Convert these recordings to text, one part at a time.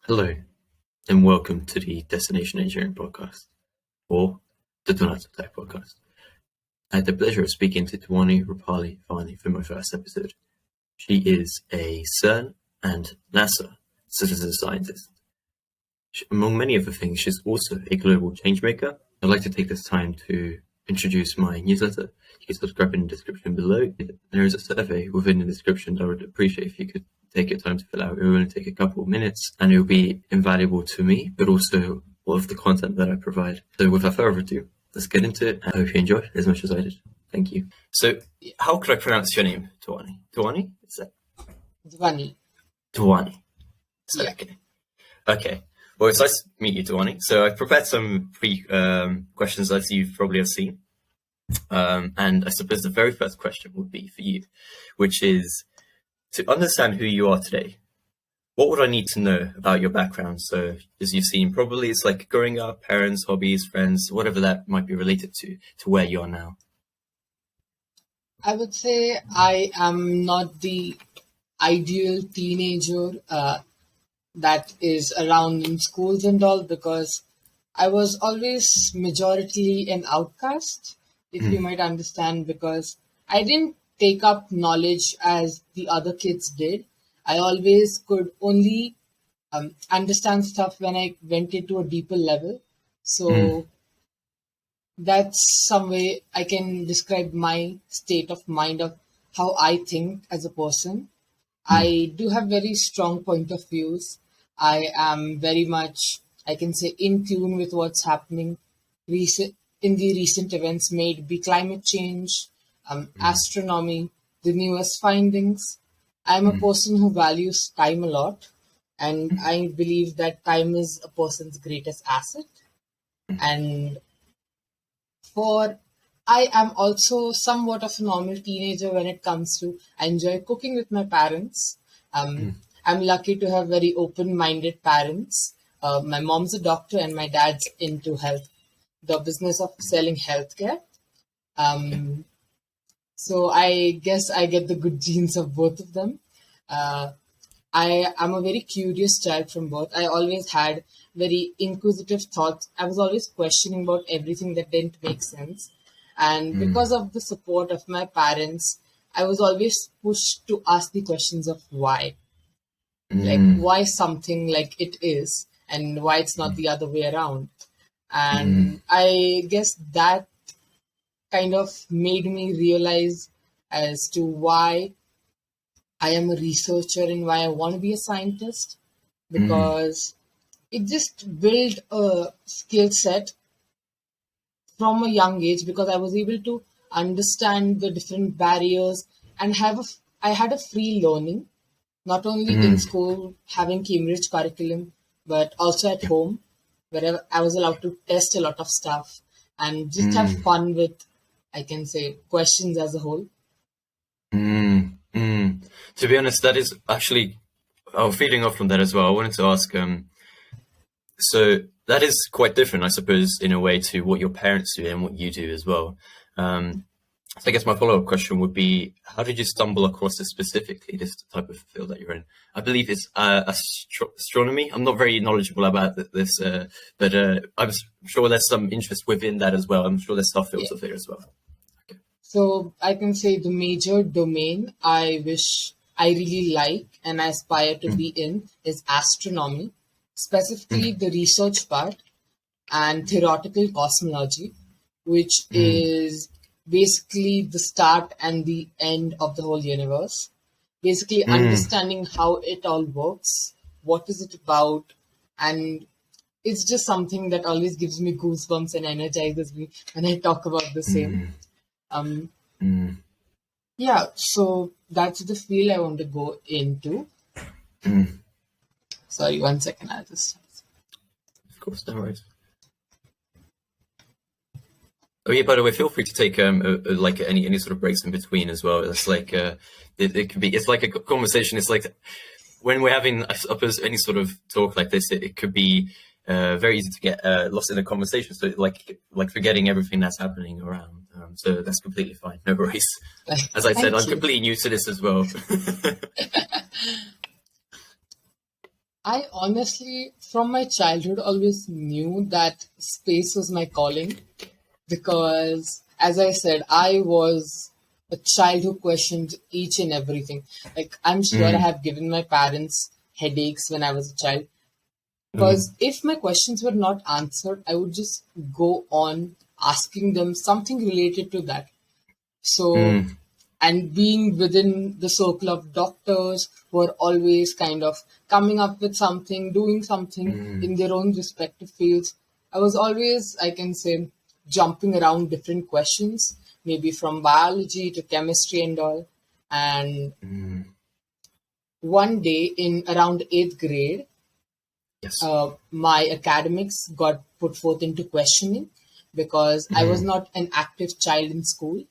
Hello, and welcome to the Destination Engineering Podcast, or the Donut Attack Podcast. I had the pleasure of speaking to Dhwani Rupali Vani for my first episode. She is a CERN and NASA citizen scientist. Among many other things, she's also a global changemaker. I'd like to take this time to introduce my newsletter. You can subscribe in the description below. There is a survey within the description that I would appreciate if you could take your time to fill out. It will only take a couple of minutes and it will be invaluable to me, but also all of the content that I provide. So without further ado, let's get into it. I hope you enjoy as much as I did. Thank you. So how could I pronounce your name, Dhwani? Dhwani? Is that? Vani. Dhwani. So, Yeah. Okay. Well, it's nice to meet you, Dhwani. So I've prepared some questions as you probably have seen. And I suppose the very first question would be for you, which is to understand who you are today. What would I need to know about your background? So as you've seen, probably it's like growing up, parents, hobbies, friends, whatever that might be related to where you are now. I would say I am not the ideal teenager that is around in schools and all, because I was always majoritarily an outcast, if you might understand, because I didn't take up knowledge as the other kids did. I always could only understand stuff when I went into a deeper level. So that's some way I can describe my state of mind of how I think as a person. I do have very strong point of views. I am very much, I can say, in tune with what's happening in the recent events, may it be climate change, astronomy, the newest findings. I'm a person who values time a lot, and I believe that time is a person's greatest asset. And I am also somewhat of a normal teenager when it comes to, I enjoy cooking with my parents. I'm lucky to have very open-minded parents. My mom's a doctor and my dad's into health, the business of selling healthcare. So I guess I get the good genes of both of them. I am a very curious child from birth. I always had very inquisitive thoughts. I was always questioning about everything that didn't make sense. And because of the support of my parents, I was always pushed to ask the questions of why. Like why something like it is and why it's not the other way around. And I guess that kind of made me realize as to why I am a researcher and why I want to be a scientist, because it just built a skill set from a young age, because I was able to understand the different barriers and I had a free learning, not only in school having Cambridge curriculum, but also at home, where I was allowed to test a lot of stuff and just have fun with, I can say, questions as a whole. To be honest, that is actually, feeding off from that as well, I wanted to ask, so that is quite different, I suppose, in a way to what your parents do and what you do as well. So I guess my follow-up question would be, how did you stumble across this specifically, this type of field that you're in? I believe it's astronomy. I'm not very knowledgeable about this, but I'm sure there's some interest within that as well. I'm sure there's subfields of it as well. So I can say the major domain I wish I really like and I aspire to be in is astronomy, specifically the research part and theoretical cosmology, which is basically the start and the end of the whole universe. Basically understanding how it all works, what is it about, and it's just something that always gives me goosebumps and energizes me when I talk about the same. Yeah, so that's the field I want to go into. Sorry, 1 second, I'll just... Of course, no worries. Oh yeah, by the way, feel free to take like any sort of breaks in between as well. It's like it can be, it's like a conversation. It's like when we're having, I suppose, any sort of talk like this, it could be very easy to get lost in a conversation. So like forgetting everything that's happening around. So that's completely fine. No worries. As I said, I'm completely new to this as well. I honestly, from my childhood, always knew that space was my calling because, as I said, I was a child who questioned each and everything. Like, I'm sure I Mm, have given my parents headaches when I was a child. mm, Because if my questions were not answered, I would just go on asking them something related to that. So, mm, and being within the circle of doctors who are always kind of coming up with something, doing something mm, in their own respective fields, I was always, I can say, jumping around different questions, maybe from biology to chemistry and all. And mm. one day in around eighth grade, Yes. my academics got put forth into questioning because I was Mm, not an active child in school.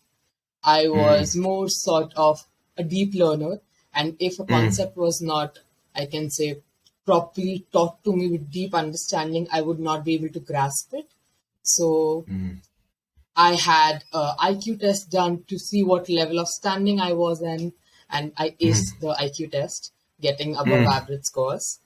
I mm, was more sort of a deep learner, and if a mm, concept was not, I can say, properly taught to me with deep understanding, I would not be able to grasp it. So mm, I had a IQ test done to see what level of standing I was in, and I aced mm, the IQ test, getting above mm, average scores.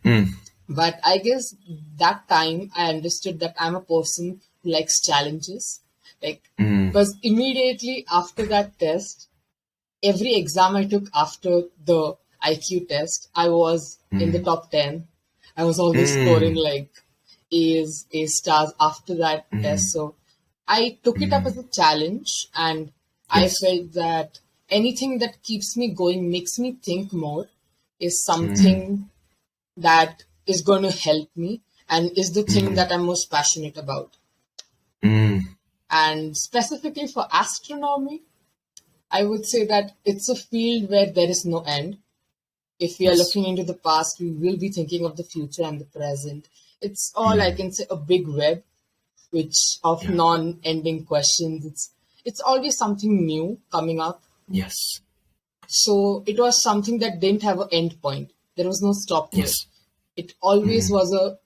mm, But I guess that time I understood that I'm a person who likes challenges. Like, mm, because immediately after that test, every exam I took after the IQ test, I was in the mm, top 10. I was always scoring mm, like A's, A stars after that test. mm, So I took it up mm. as a challenge, and I Yes. felt that anything that keeps me going, makes me think more, is Mm, something that is going to help me and is the thing mm, that I'm most passionate about. mm. And specifically for astronomy, I would say that it's a field where there is no end. If we are Yes. looking into the past, we will be thinking of the future and the present. It's all, I Mm, can say, a big web which of yeah. non-ending questions. It's always something new coming up. Yes. So it was something that didn't have an end point. There was no stop to it. Yes. It always Mm, was a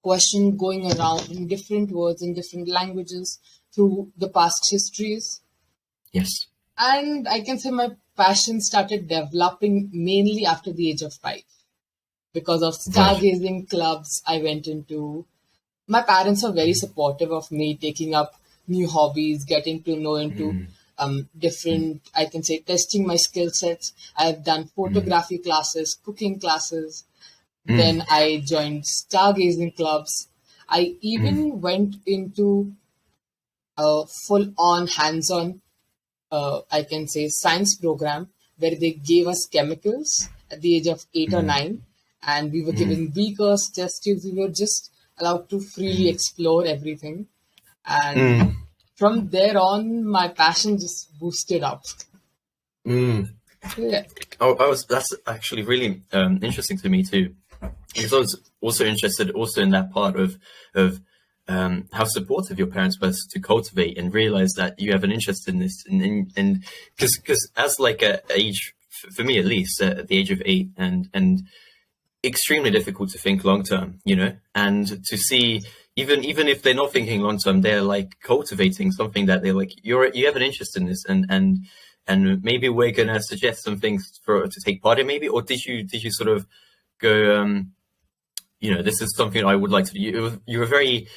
question going around in different words in different languages through the past histories. yes. And I can say my passion started developing mainly after the age of 5 because of Right. stargazing clubs I went into. My parents are very supportive of me taking up new hobbies, getting to know into Mm, mm, different, I can say, testing my skill sets. I've done mm, photography classes, cooking classes. mm, Then I joined stargazing clubs. I mm, even went into a full on hands on, I can say, science program where they gave us chemicals at the age of 8 or 9. And we were mm, given beakers, test tubes. We were just allowed to freely mm, explore everything. And mm, from there on, my passion just boosted up. mm. Yeah. Oh, that's actually really interesting to me too, because I was also interested also in that part of how supportive your parents were to cultivate and realize that you have an interest in this, and because as like a age for me at least at the age of 8 and extremely difficult to think long term, and to see even if they're not thinking long term, they're like cultivating something that they're like you have an interest in this, and maybe we're gonna suggest some things for to take part in, maybe, or did you sort of go, this is something I would like to do. You were very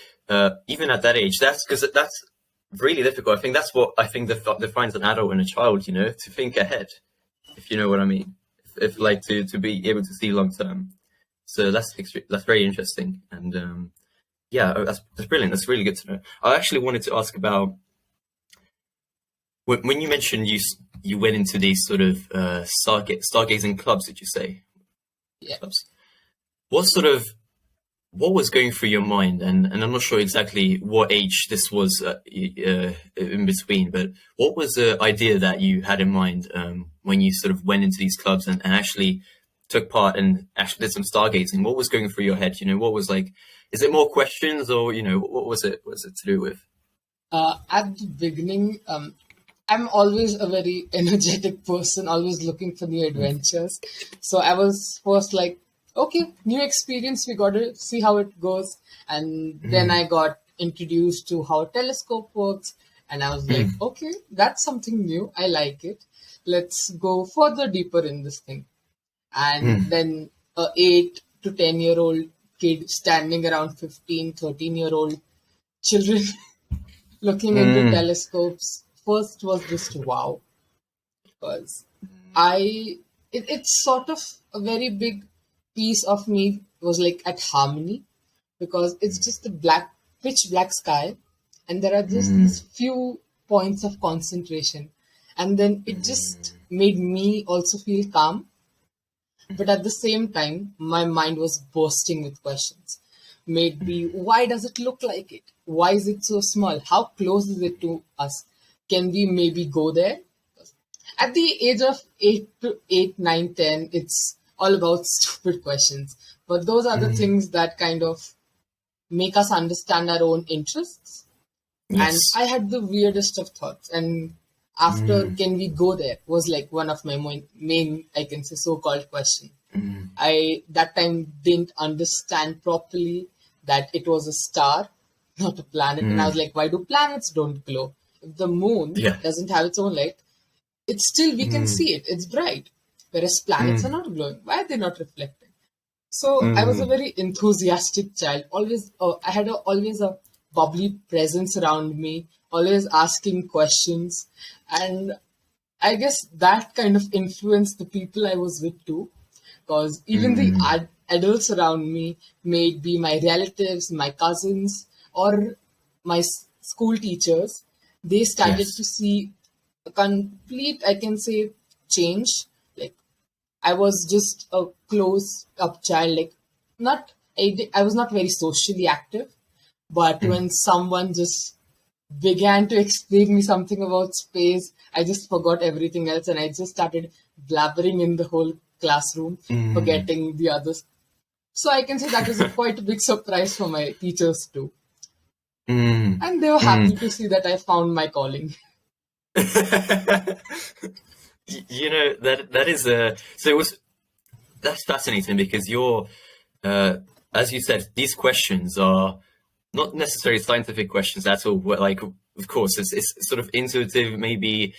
even at that age. That's because that's really difficult. I think that's what I think defines an adult and a child. To think ahead, if you know what I mean. If like to be able to see long term. So that's very interesting, and yeah, that's brilliant. That's really good to know. I actually wanted to ask about when you mentioned you went into these sort of stargazing clubs. Did you say Yeah. clubs? What sort of what was going through your mind? And I'm not sure exactly what age this was in between, but what was the idea that you had in mind when you sort of went into these clubs and actually took part and actually did some stargazing? What was going through your head? What was like, is it more questions, or, what was it? What was it to do with? At the beginning, I'm always a very energetic person, always looking for new Mm, adventures. So I was first like, okay, new experience, we got to see how it goes. And then mm, I got introduced to how a telescope works. And I was like, mm, okay, that's something new. I like it. Let's go further deeper in this thing. And mm, then a 8 to 10-year-old kid standing around 15, 13-year-old children looking into telescopes. First was just wow, because it's sort of a very big piece of me was like at harmony, because it's just a pitch black sky, and there are just these few points of concentration, and then it just made me also feel calm. But at the same time, my mind was bursting with questions. Maybe why does it look like it? Why is it so small? How close is it to us? Can we maybe go there? At the age of 8 to 9, 10, it's all about stupid questions. But those are the things that kind of make us understand our own interests. And Yes. I had the weirdest of thoughts. And after can we go there was like one of my main, I can say, so-called question. I that time didn't understand properly that it was a star, not a planet. And I was like, why do planets don't glow? If the moon Yeah. doesn't have its own light, it's still, we can see it. It's bright. Whereas planets are not glowing. Why are they not reflecting? So I was a very enthusiastic child. Always, I had always a bubbly presence around me, always asking questions. And I guess that kind of influenced the people I was with too. Because even the adults around me, may it be my relatives, my cousins, or my school teachers, they started Yes. to see a complete, I can say, change. Like, I was just a close up child. Like, I was not very socially active, but when someone just began to explain me something about space, I just forgot everything else and I just started blabbering in the whole classroom, forgetting the others. So I can say that was quite a big surprise for my teachers too. And they were happy to see that I found my calling. You know, that is that's fascinating, because you're, as you said, these questions are not necessarily scientific questions at all. Like, of course, it's sort of intuitive, maybe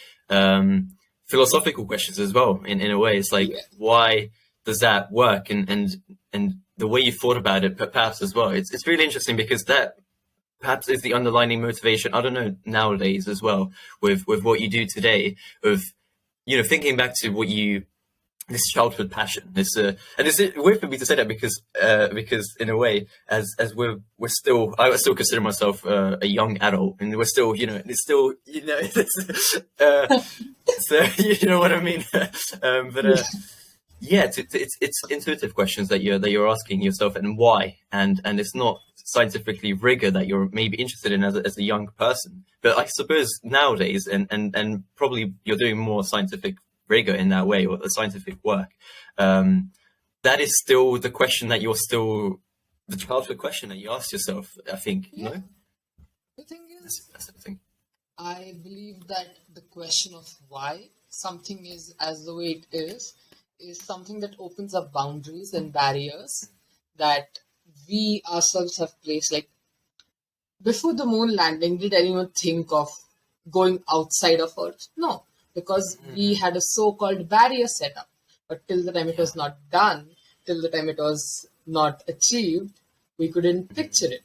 philosophical questions as well. In a way, it's like, Yeah. why does that work? And the way you thought about it, perhaps as well. It's really interesting, because that perhaps is the underlying motivation. I don't know, nowadays as well, with what you do today, of, you know, thinking back to what you, this childhood passion. It's and it's weird for me to say that, because in a way, as we're still, I still consider myself a young adult, and we're still, you know, it's still, you know, so you know what I mean. But yeah, it's intuitive questions that you're asking yourself, and why, and it's not scientifically rigor that you're maybe interested in as a young person. But I suppose nowadays, and probably you're doing more scientific rigor in that way, or the scientific work, that is still the question that you're still, the childhood question that you ask yourself, I think. Yeah. No, The thing is, that's the thing. I believe that the question of why something is as the way it is something that opens up boundaries and barriers that we ourselves have placed. Like, before the moon landing, did anyone think of going outside of Earth? No, because we had a so-called barrier set up. But till the time it was not done, till the time it was not achieved, we couldn't picture it.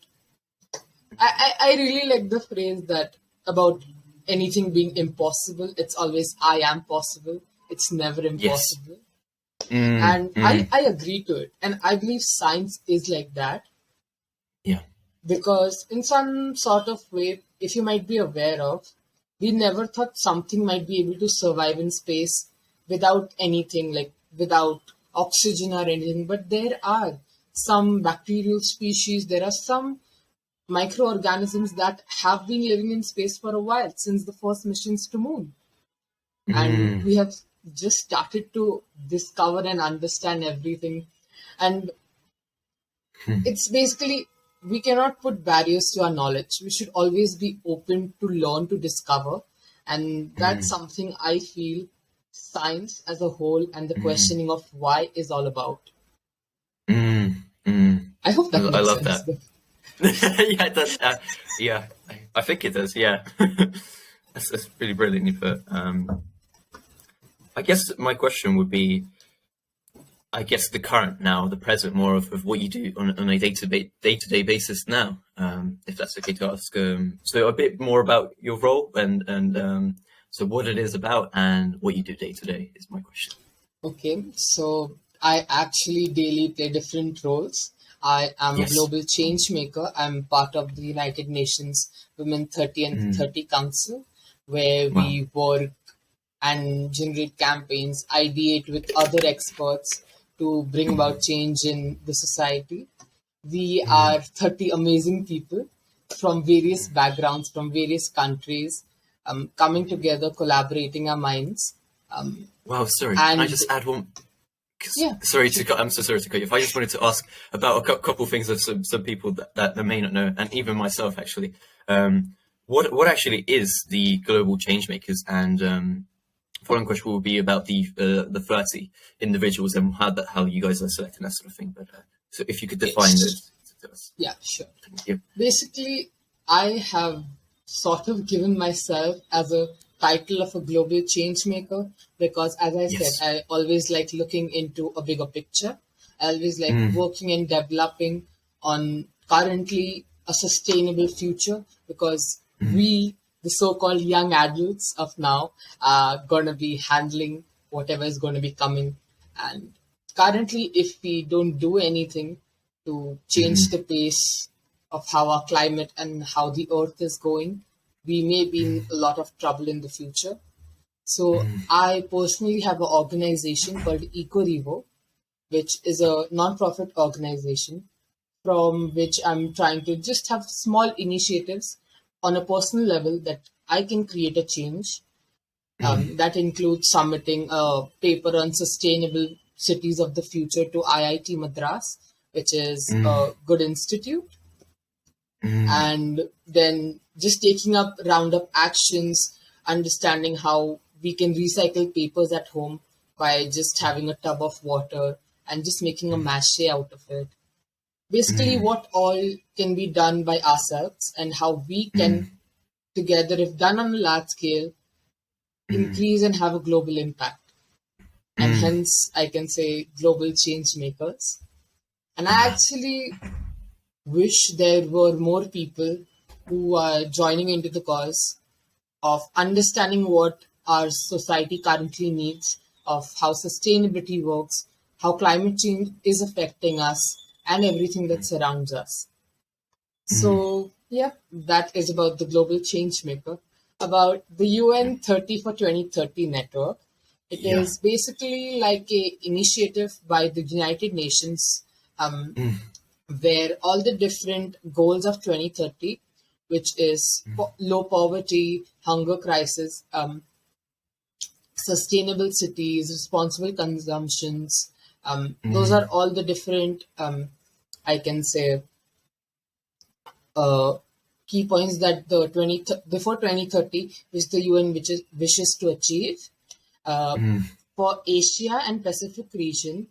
I really like the phrase that about anything being impossible, it's always I am possible. It's never Yes. impossible. And I agree to it. And I believe science is like that, Yeah. because in some sort of way, if you might be aware of, we never thought something might be able to survive in space without anything, like without oxygen or anything. But there are some bacterial species, there are some microorganisms that have been living in space for a while, since the first missions to moon. And we have just started to discover and understand everything. And it's basically, we cannot put barriers to our knowledge. We should always be open to learn, to discover. And that's something I feel science as a whole and the questioning of why is all about. I hope that I makes love sense. that. Yeah, it does. Yeah, I think it does. Yeah, that's really brilliant. But I guess my question would be, I guess the current now, the present, more of what you do on a day-to-day basis now, if that's okay to ask. So a bit more about your role and so what it is about and what you do day to day is my question. Okay, so I actually daily play different roles. I am a Yes. global change maker. I'm part of the United Nations Women 30 and 30 Council, where Wow. we work and generate campaigns, ideate with other experts to bring about change in the society. We are 30 amazing people from various backgrounds, from various countries, coming together, collaborating our minds. Wow. Sorry. Can I And just add one? yeah, Sorry to cut. I'm so sorry to cut you. If I just wanted to ask about a couple things of some people that may not know, and even myself actually. What actually is the global change makers? And following question will be about the 30 individuals and how you guys are selecting that sort of thing. But so if you could define those to us, yeah, sure. thank you. Basically, I have sort of given myself as a title of a global change maker because, as I said, Yes. I always like looking into a bigger picture. I always like working and developing on currently a sustainable future because we, the so called young adults of now, are going to be handling whatever is going to be coming. And currently, if we don't do anything to change the pace of how our climate and how the earth is going, we may be in a lot of trouble in the future. So I personally have an organization called EcoRevo, which is a non-profit organization from which I'm trying to just have small initiatives on a personal level that I can create a change. That includes submitting a paper on sustainable cities of the future to IIT Madras, which is a good institute, and then just taking up roundup actions, understanding how we can recycle papers at home by just having a tub of water and just making a mache out of it. Basically, what all can be done by ourselves and how we can together, if done on a large scale, increase and have a global impact. And hence, I can say global change makers. And I actually wish there were more people who are joining into the cause of understanding what our society currently needs, of how sustainability works, how climate change is affecting us, and everything that surrounds us. So, yeah, that is about the global change maker. About the UN 30 for 2030 network, it Yeah. is basically like a initiative by the United Nations where all the different goals of 2030, which is low poverty, hunger crisis, sustainable cities, responsible consumptions, those are all the different, I can say, uh, key points that the before 2030, which the UN wishes to achieve. Uh, for Asia and Pacific region,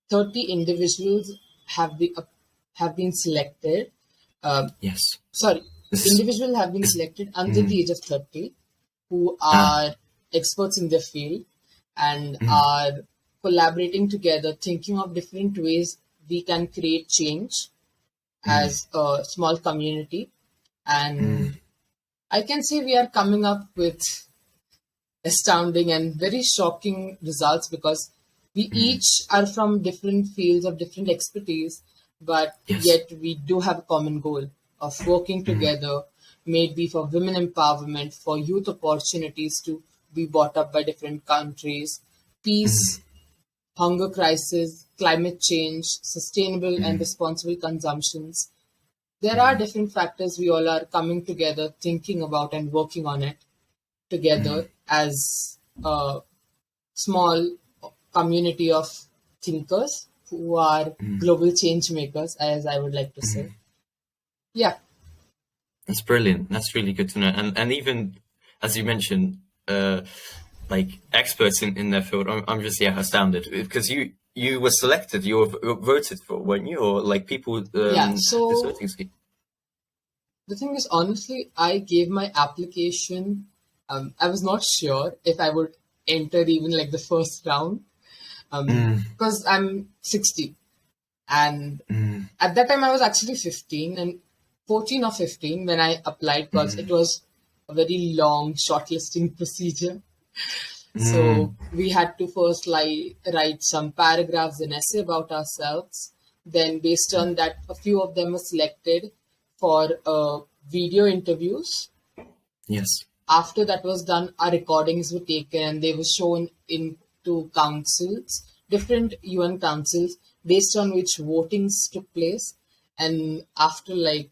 30 individuals have been selected. Yes. Sorry, This individuals have been is. selected under the age of 30 who Ah. are experts in their field and are collaborating together, thinking of different ways we can create change as a small community. And I can say we are coming up with astounding and very shocking results because we each are from different fields of different expertise, but Yes. yet we do have a common goal of working together, maybe for women empowerment, for youth opportunities to be brought up by different countries, peace, hunger crisis, climate change, sustainable and responsible consumptions. There are different factors we all are coming together, thinking about and working on it together as a small community of thinkers who are global change makers, as I would like to say. Yeah, That's brilliant. That's really good to know. And even as you mentioned, like experts in their field, I'm just astounded because you were selected, you were voted for, weren't you? Or like people yeah. had this So voting scheme. the thing is, honestly, I gave my application. I was not sure if I would enter even like the first round. Because 60. And Mm. at that time, I was actually 15 and 14 or 15 when I applied because it was a very long shortlisting procedure. So we had to first write some paragraphs, an essay about ourselves. Then, based on that, a few of them were selected for video interviews. Yes. After that was done, our recordings were taken and they were shown into councils, different UN councils, based on which votings took place. And after like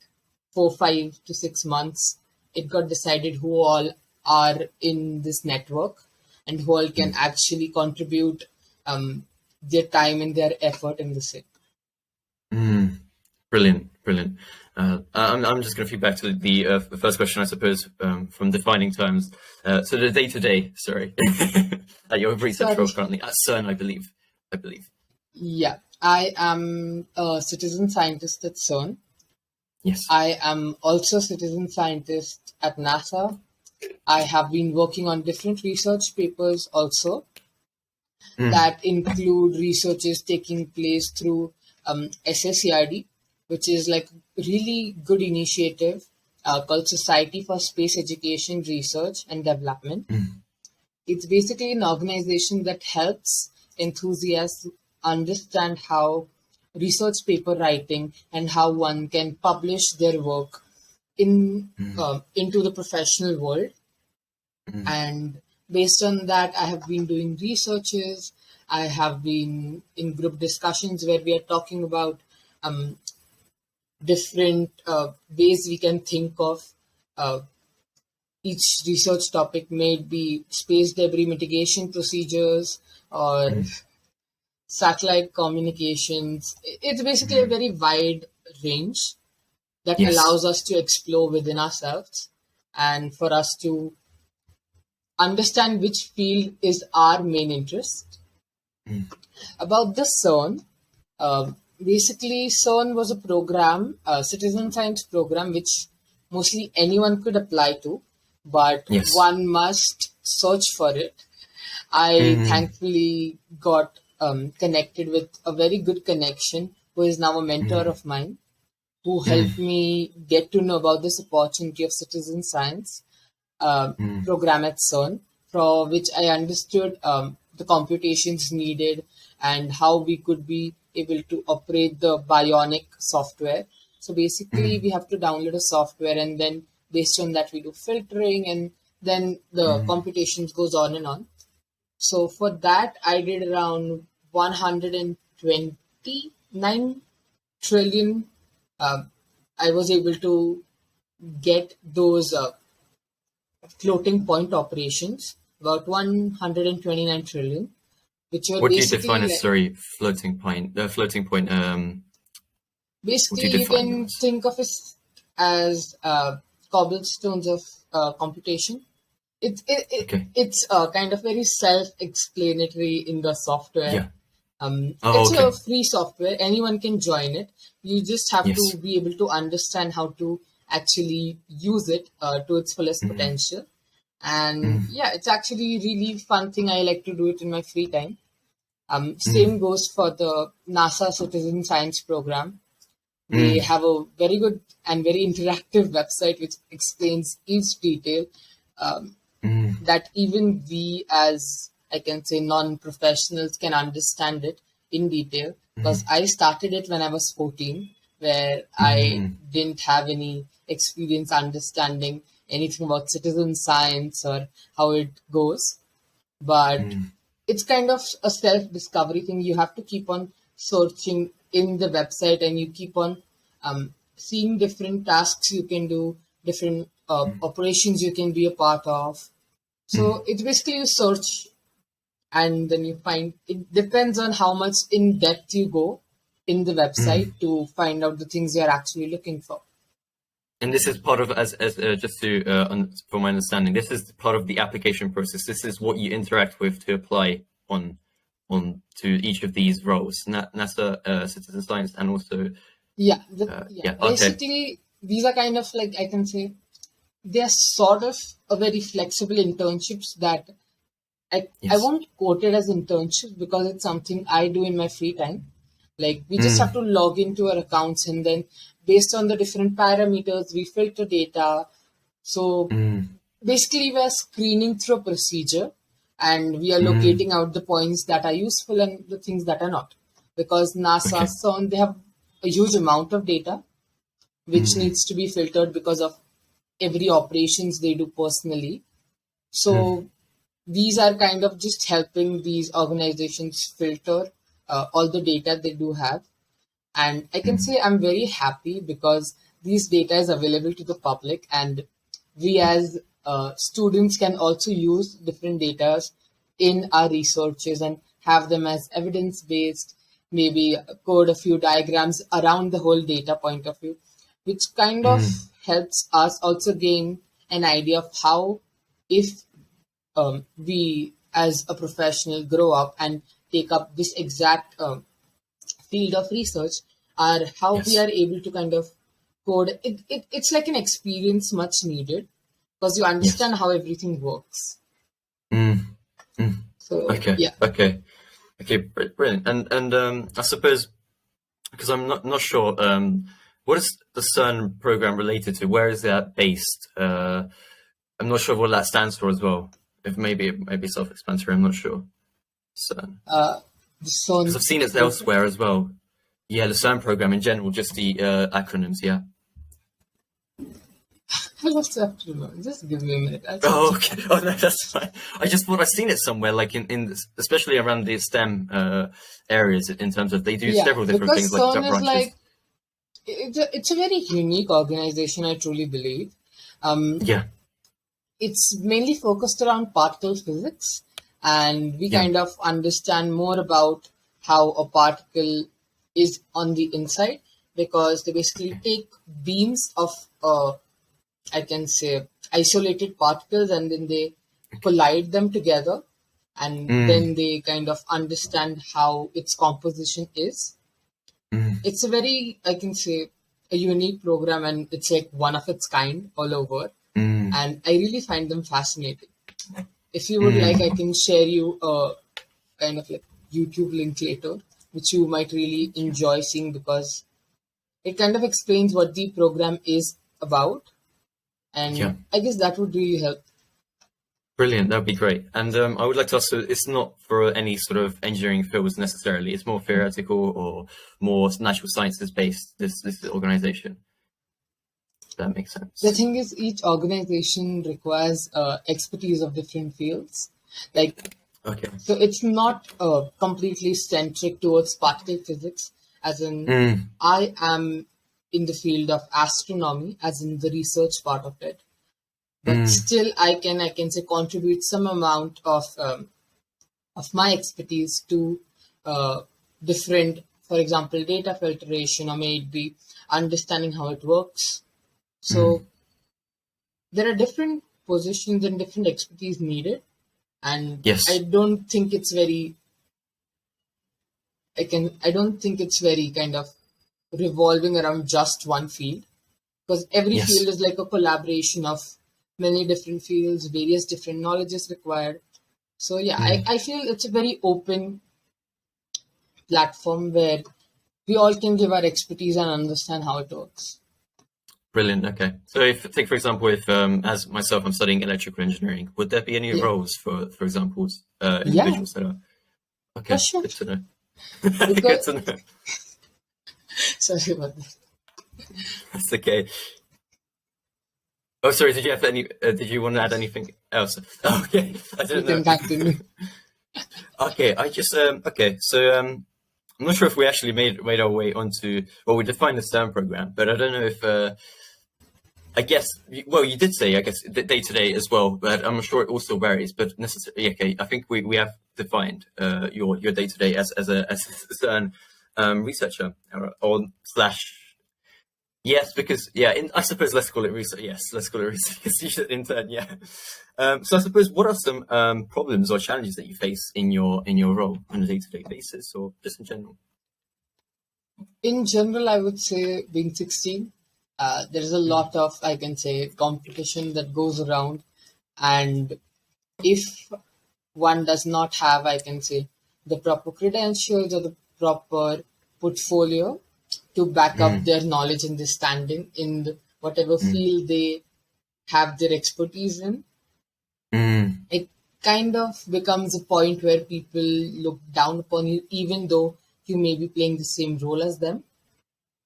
4, 5 to 6 months, it got decided who all are in this network and who all can actually contribute their time and their effort in the same. Brilliant. I'm just going to feedback to the first question, I suppose, from defining terms. So the day-to-day, sorry, at your research role currently at CERN, I believe. Yeah, I am a citizen scientist at CERN. Yes. I am also a citizen scientist at NASA. I have been working on different research papers also that include researches taking place through SSCRD, which is like really good initiative called Society for Space Education Research and Development. It's basically an organization that helps enthusiasts understand how research paper writing and how one can publish their work into the professional world. And based on that, I have been doing researches. I have been in group discussions where we are talking about different ways we can think of each research topic, may it be space debris mitigation procedures or satellite communications. It's basically a very wide range that allows us to explore within ourselves and for us to understand which field is our main interest. About the CERN, basically CERN was a program, a citizen science program, which mostly anyone could apply to, but one must search for it. I thankfully got connected with a very good connection who is now a mentor of mine, who helped me get to know about this opportunity of citizen science program at CERN, for which I understood the computations needed and how we could be able to operate the bionic software. So basically, we have to download a software, and then based on that, we do filtering, and then the computations goes on and on. So for that, I did around 129 trillion. I was able to get those floating point operations, about 129 trillion, which were what do you basically define as floating point? Floating point. Basically, you can think of it as cobblestones of computation. It's kind of very self-explanatory in the software. It's a free software. Anyone can join it. You just have to be able to understand how to actually use it to its fullest potential. And yeah, it's actually a really fun thing. I like to do it in my free time. Same goes for the NASA Citizen Science program. They have a very good and very interactive website which explains each detail that even we, as I can say, non-professionals, can understand it in detail. Because I started it when I was 14, where I didn't have any experience understanding anything about citizen science or how it goes. But it's kind of a self-discovery thing. You have to keep on searching in the website, and you keep on seeing different tasks you can do, different operations you can be a part of. So it's basically you search, and then you find, it depends on how much in depth you go in the website to find out the things you're actually looking for. And this is part of, as just to for my understanding, this is part of the application process. This is what you interact with to apply on to each of these roles, NASA, citizen science, and also basically these are kind of like, I can say, they're sort of a very flexible internships that I won't quote it as internships because it's something I do in my free time. Like we just have to log into our accounts, and then based on the different parameters, we filter data. So basically, we're screening through a procedure, and we are locating out the points that are useful and the things that are not. Because NASA, Okay. CERN, they have a huge amount of data which needs to be filtered because of every operations they do personally. So these are kind of just helping these organizations filter all the data they do have. And I can say I'm very happy because these data is available to the public, and we as students can also use different data in our researches and have them as evidence based, maybe code a few diagrams around the whole data point of view, which kind of helps us also gain an idea of how, if we as a professional grow up and take up this exact field of research, are how we Yes. are able to kind of code. It's like an experience much needed because you Yes. understand how everything works. Mm. Mm. So Okay. yeah. Okay. Okay. Brilliant. And I suppose because I'm not sure. What is the CERN program related to? Where is that based? I'm not sure what that stands for as well. If maybe it might be self-explanatory. I'm not sure. CERN, The because I've seen it program. elsewhere as well. Yeah, the CERN program in general, just the acronyms. Yeah. I'll also have to remember. Just give me a minute. I'll just Oh, check okay. that. Oh no, that's fine. I just thought I've seen it somewhere, like in especially around the STEM areas, in terms of they do Yeah, several different things because like CERN job is branches. like it's a very unique organization. I truly believe. Yeah. It's mainly focused around particle physics, and we Yeah. kind of understand more about how a particle is on the inside because they basically Okay. take beams of, I can say, isolated particles, and then they Okay. collide them together, and then Mm. they kind of understand how its composition is. Mm. It's a very, I can say, a unique program, and it's like one of its kind all over, Mm. and I really find them fascinating. If you would like, I Mm. can share you a kind of like YouTube link later, which you might really enjoy seeing because it kind of explains what the program is about, Yeah. and I guess that would really help. Brilliant. That would be great. And I would like to ask, so it's not for any sort of engineering fields necessarily. It's more theoretical or more natural sciences based. This organization. That makes The sense. thing is, each organization requires expertise of different fields. Like, Okay. so it's not completely centric towards particle physics, as in, Mm. I am in the field of astronomy, as in the research part of it. But Mm. still, I can say contribute some amount of my expertise to uh, different, for example, data filtration, or maybe understanding how it works. Mm. So there are different positions and different expertise needed, and I Yes. don't think it's very I don't think it's very kind of revolving around just one field, because every Yes. field is like a collaboration of many different fields, various different knowledges required. So yeah, I feel it's a very open platform where we all can give our expertise and understand how it works. Brilliant. Okay. So if take for example, if as myself, I'm studying electrical engineering, would there be any Yeah, roles for example, yeah, individuals that are for okay? sure. Good to know. Good Because to know. sorry about that. That's okay. Oh, sorry. Did you have any? Did you want to add anything else? Oh, okay. I You didn't can know. continue. Okay. I just okay. So I'm not sure if we actually made our way onto well, we defined the STEM program, but I don't know if I guess, well, you did say, I guess, day to day as well, but I'm sure it also varies. But necessarily, okay, I think we have defined your day to day as a certain researcher or slash yes, because yeah, I suppose let's call it research. Yes, let's call it research. Because you should intern, yeah. So I suppose what are some problems or challenges that you face in your role on a day to day basis, or just in general? In general, I would say being 16, there's a lot of, I can say, competition that goes around. And if one does not have, I can say, the proper credentials or the proper portfolio to back up their knowledge and their standing in whatever field they have their expertise in. It kind of becomes a point where people look down upon you, even though you may be playing the same role as them.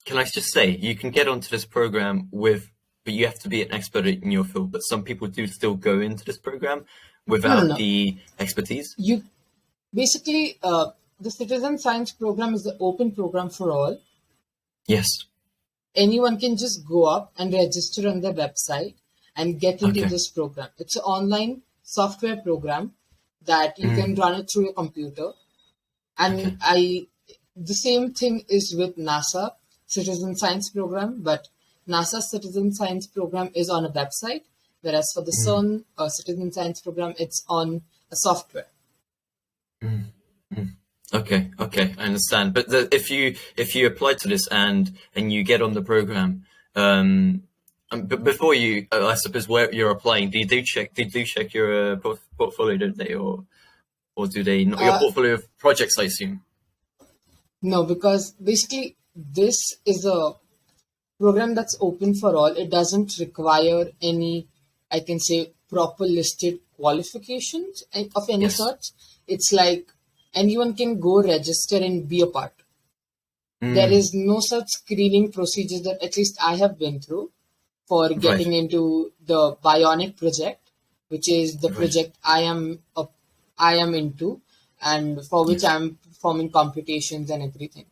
Can I just say, you can get onto this program but you have to be an expert in your field. But some people do still go into this program without No. the expertise. You basically, the Citizen Science program is the open program for all. Yes. Anyone can just go up and register on their website and get into Okay. this program. It's an online software program that you can run it through your computer. And the same thing is with NASA Citizen Science program, but NASA Citizen Science program is on a website, whereas for the CERN Citizen Science program, it's on a software. Okay, I understand. But if you apply to this and you get on the program, but before you, I suppose, where you're applying, they do check your portfolio, don't they, or do they not? Your portfolio of projects, I assume. No, because basically this is a program that's open for all. It doesn't require any, I can say, proper listed qualifications of any sort. It's like anyone can go register and be a part. There is no such screening procedures that at least I have been through for getting into the Bionic project, which is the project I am into, and for which I'm performing computations and everything.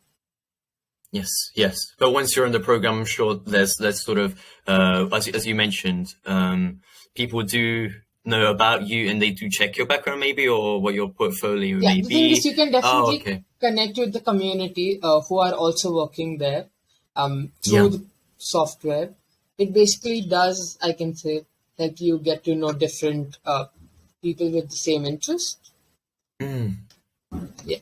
Yes. But once you're in the program, I'm sure there's sort of, as you mentioned, people do know about you and they do check your background maybe, or what your portfolio may be. The thing is, you can definitely connect with the community who are also working there through the software. It basically does, I can say, help you get to know different people with the same interest. Yeah.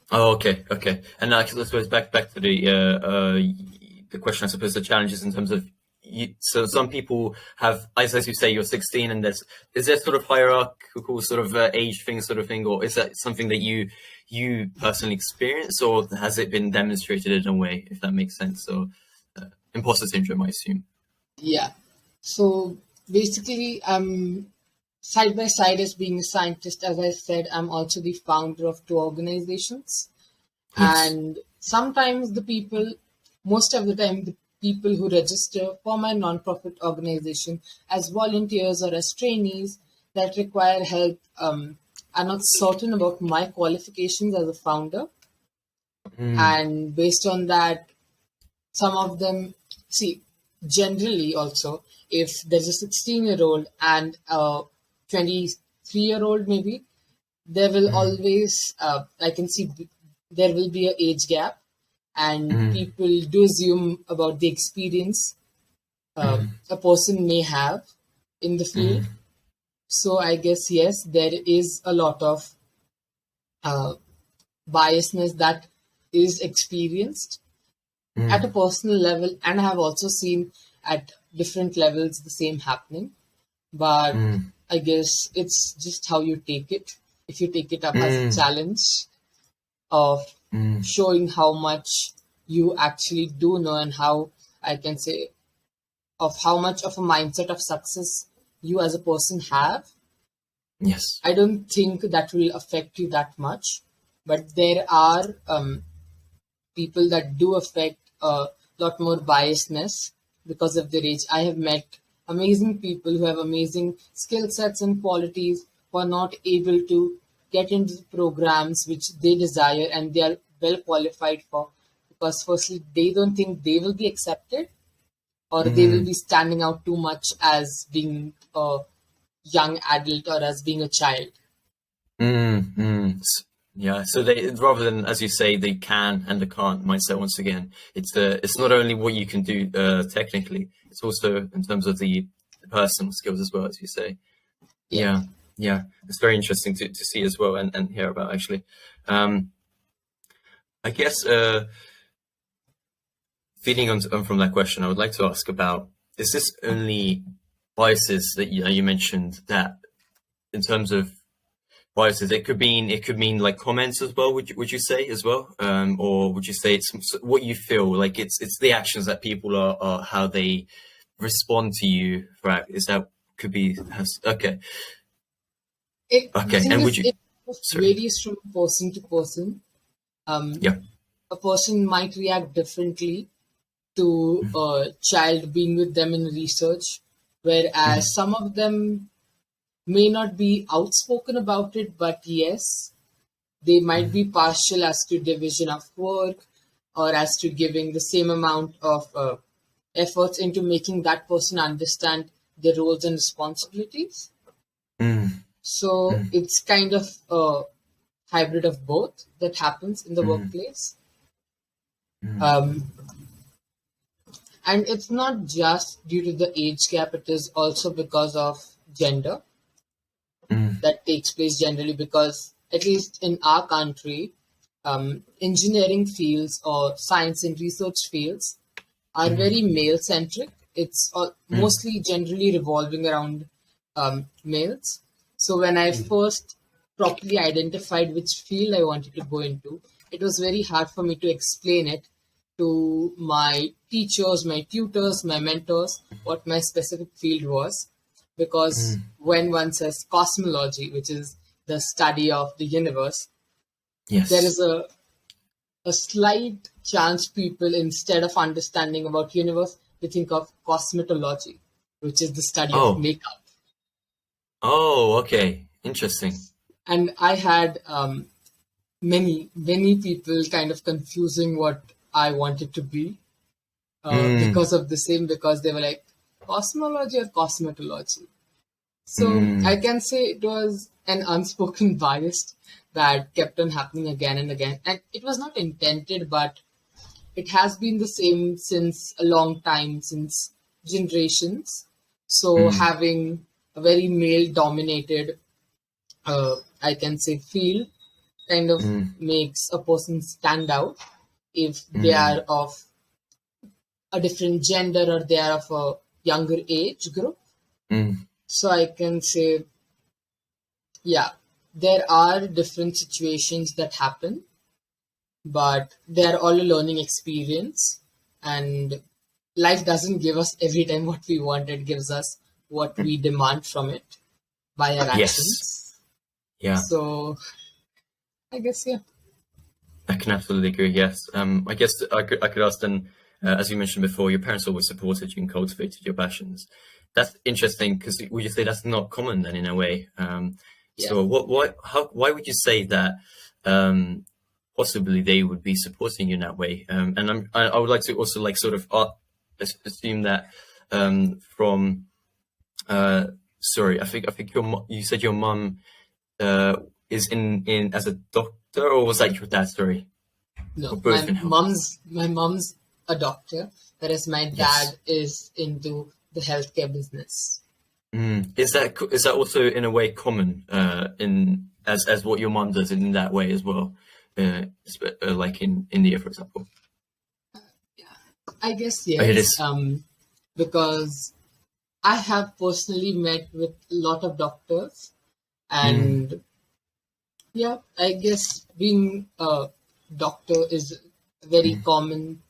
Oh, okay. And I suppose back to the question, I suppose the challenges in terms of so some people have, as you say, you're 16, and is there sort of hierarchical sort of age thing sort of thing, or is that something that you personally experience, or has it been demonstrated in a way, if that makes sense? So imposter syndrome, I assume. Yeah. So basically, side by side as being a scientist, as I said, I'm also the founder of 2 organizations. Yes. And sometimes most of the time, the people who register for my nonprofit organization as volunteers or as trainees that require help are not certain about my qualifications as a founder. And based on that, some of them, generally also, if there's a 16-year-old and a 23-year-old maybe, there will always, I can see there will be an age gap, and people do assume about the experience a person may have in the field. So I guess, yes, there is a lot of biasness that is experienced at a personal level, and I have also seen at different levels the same happening. But I guess it's just how you take it. If you take it up as a challenge of showing how much you actually do know, and how, I can say, of how much of a mindset of success you as a person have. Yes. I don't think that will affect you that much, but there are people that do affect a lot more biasness because of their age. I have met amazing people who have amazing skill sets and qualities who are not able to get into the programs which they desire and they are well qualified for, because firstly, they don't think they will be accepted, or they will be standing out too much as being a young adult or as being a child. Yeah, so they, rather than, as you say, they can and they can't mindset, once again, it's not only what you can do technically, it's also in terms of the personal skills as well, as you say. Yeah. It's very interesting to see as well, and hear about, actually. I guess feeding on from that question, I would like to ask about, is this only biases that you mentioned, that in terms of biases? It could mean like comments as well. Would you say as well, or would you say it's what you feel like? It's the actions that people are how they respond to you. Right? Is that could be okay? The Okay, thing and would is, you? it Sorry. varies from person to person. Um, Yeah. a person might react differently to a child being with them in research, whereas some of them may not be outspoken about it, but yes, they might be partial as to division of work or as to giving the same amount of efforts into making that person understand their roles and responsibilities. Mm, So mm, it's kind of a hybrid of both that happens in the mm, workplace. mm, Um, and it's not just due to the age gap, it is also because of gender mm, that takes place generally, because at least in our country, engineering fields or science and research fields are very male centric. It's mm, mostly generally revolving around males. So when I first properly identified which field I wanted to go into, it was very hard for me to explain it to my teachers, my tutors, my mentors, what my specific field was. Because mm. when one says cosmology, which is the study of the universe, there Yes. is a slight chance people, instead of understanding about universe, they think of cosmetology, which is the study of Oh. makeup. Oh. Okay. Interesting. And I had many people kind of confusing what I wanted to be Mm, because of the same, because they were like cosmology or cosmetology. So I mm, can say it was an unspoken bias that kept on happening again and again. And it was not intended, but it has been the same since a long time, since generations. So mm, having a very male dominated, I can say, field kind of mm, makes a person stand out if they are mm, of a different gender or they are of a younger age group. mm, So I can say, yeah, there are different situations that happen, but they are all a learning experience. And life doesn't give us every time what we want, it gives us what mm. we demand from it by our Yes. actions. Yeah. So I guess, yeah. I can absolutely agree. Yes. I guess I could ask then, as you mentioned before, your parents always supported you and cultivated your passions. That's interesting because would you say that's not common then in a way? Yeah. So why would you say that? Possibly they would be supporting you in that way. And I would like to also like sort of assume that from sorry, I think you said your mum is in as a doctor, or was that your dad? Sorry, or No, both in health. my mom's a doctor, whereas my Yes. dad is into the healthcare business. Is that also in a way common in as what your mum does in that way as well, like in India, for example? I guess It yes, is. because I have personally met with a lot of doctors, Mm, and yeah, I guess being a doctor is a very mm, common,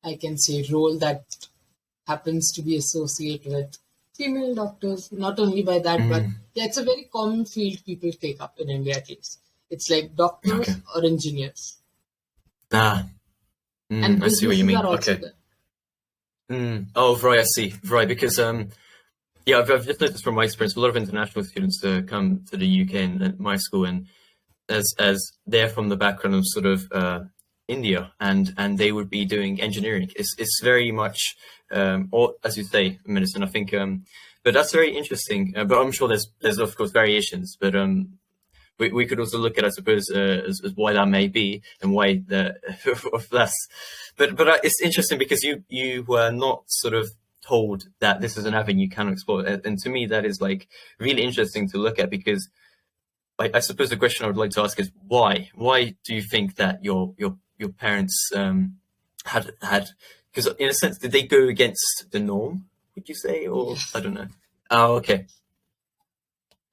I can say, role that happens to be associated with female doctors. Not only by that, but mm. yeah, it's a very common field people take up in India at least. It's like Okay. doctors or engineers, Ah. and I see what you businesses are mean. also Okay. there. Oh, right. I see. Right, because yeah, I've just noticed from my experience, a lot of international students come to the UK and at my school, and as they're from the background of sort of India, and they would be doing engineering. It's very much or as you say, medicine. I think, but that's very interesting. But I'm sure there's of course variations. But we could also look at, I suppose, as why that may be and why the of that's. But it's interesting because you were not sort of told that this is an avenue you can explore, and to me that is like really interesting to look at because I suppose the question I would like to ask is why? Why do you think that your parents had because in a sense did they go against the norm? Would you say, Yeah. or I don't know? Oh, okay.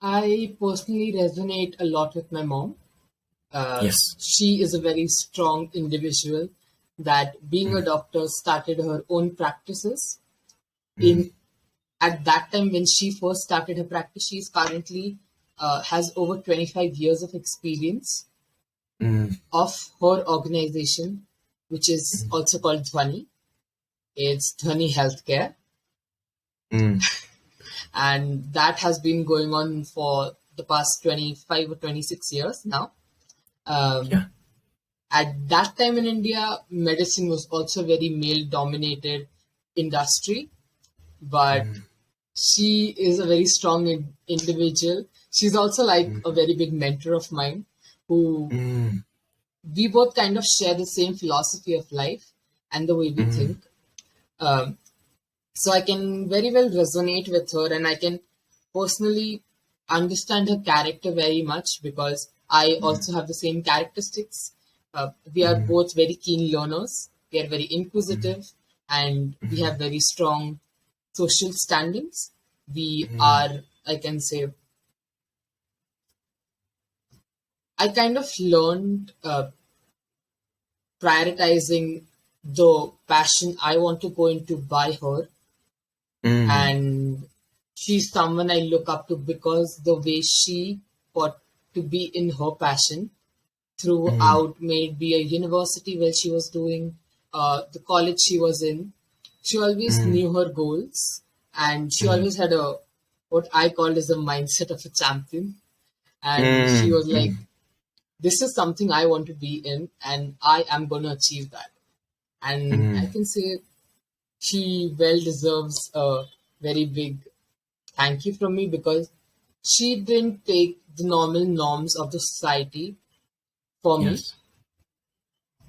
I personally resonate a lot with my mom. Yes. She is a very strong individual that being a Mm, doctor started her own practices. mm, In At that time when she first started her practice, she is currently has over 25 years of experience mm, of her organization, which is mm, also called Dhwani. It's Dhwani Healthcare, mm. and that has been going on for the past 25 or 26 years now. Um, Yeah. at that time in India, medicine was also very male dominated industry, but Mm, she is a very strong individual. She's also like mm, a very big mentor of mine who mm, we both kind of share the same philosophy of life and the way we mm, think. Um, so I can very well resonate with her, and I can personally understand her character very much because I mm, also have the same characteristics. We are mm, both very keen learners, we are very mm, inquisitive, and we mm, have very strong social standings. We mm, are, I can say, I kind of learned prioritizing the passion I want to go into by her, mm, and she's someone I look up to because the way she got to be in her passion mm, throughout, maybe a university where she was doing, the college she was in, she always mm, knew her goals, and she mm, always had a what I called as a mindset of a champion. And she mm, was like, mm, "This is something I want to be in, and I am going to achieve that." And I mm, can say she well deserves a very big thank you from me because she didn't take the normal norms of the society for me. yes.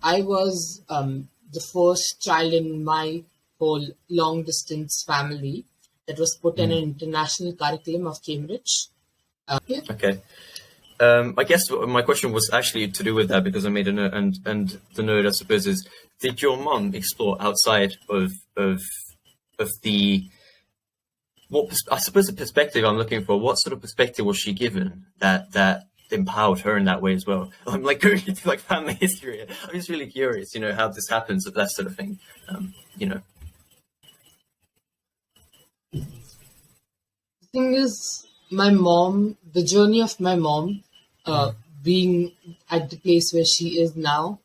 I was the first child in my whole long distance family that was put in an Mm. international curriculum of Cambridge. Yeah. Okay. I guess my question was actually to do with that because I made a note, and the note I suppose is: did your mum explore outside of the I suppose the perspective I'm looking for? What sort of perspective was she given that empowered her in that way as well? I'm like going into like family history. I'm just really curious, how this happens, that sort of thing. You know. The thing is, the journey of my mom Mm. being at the place where she is now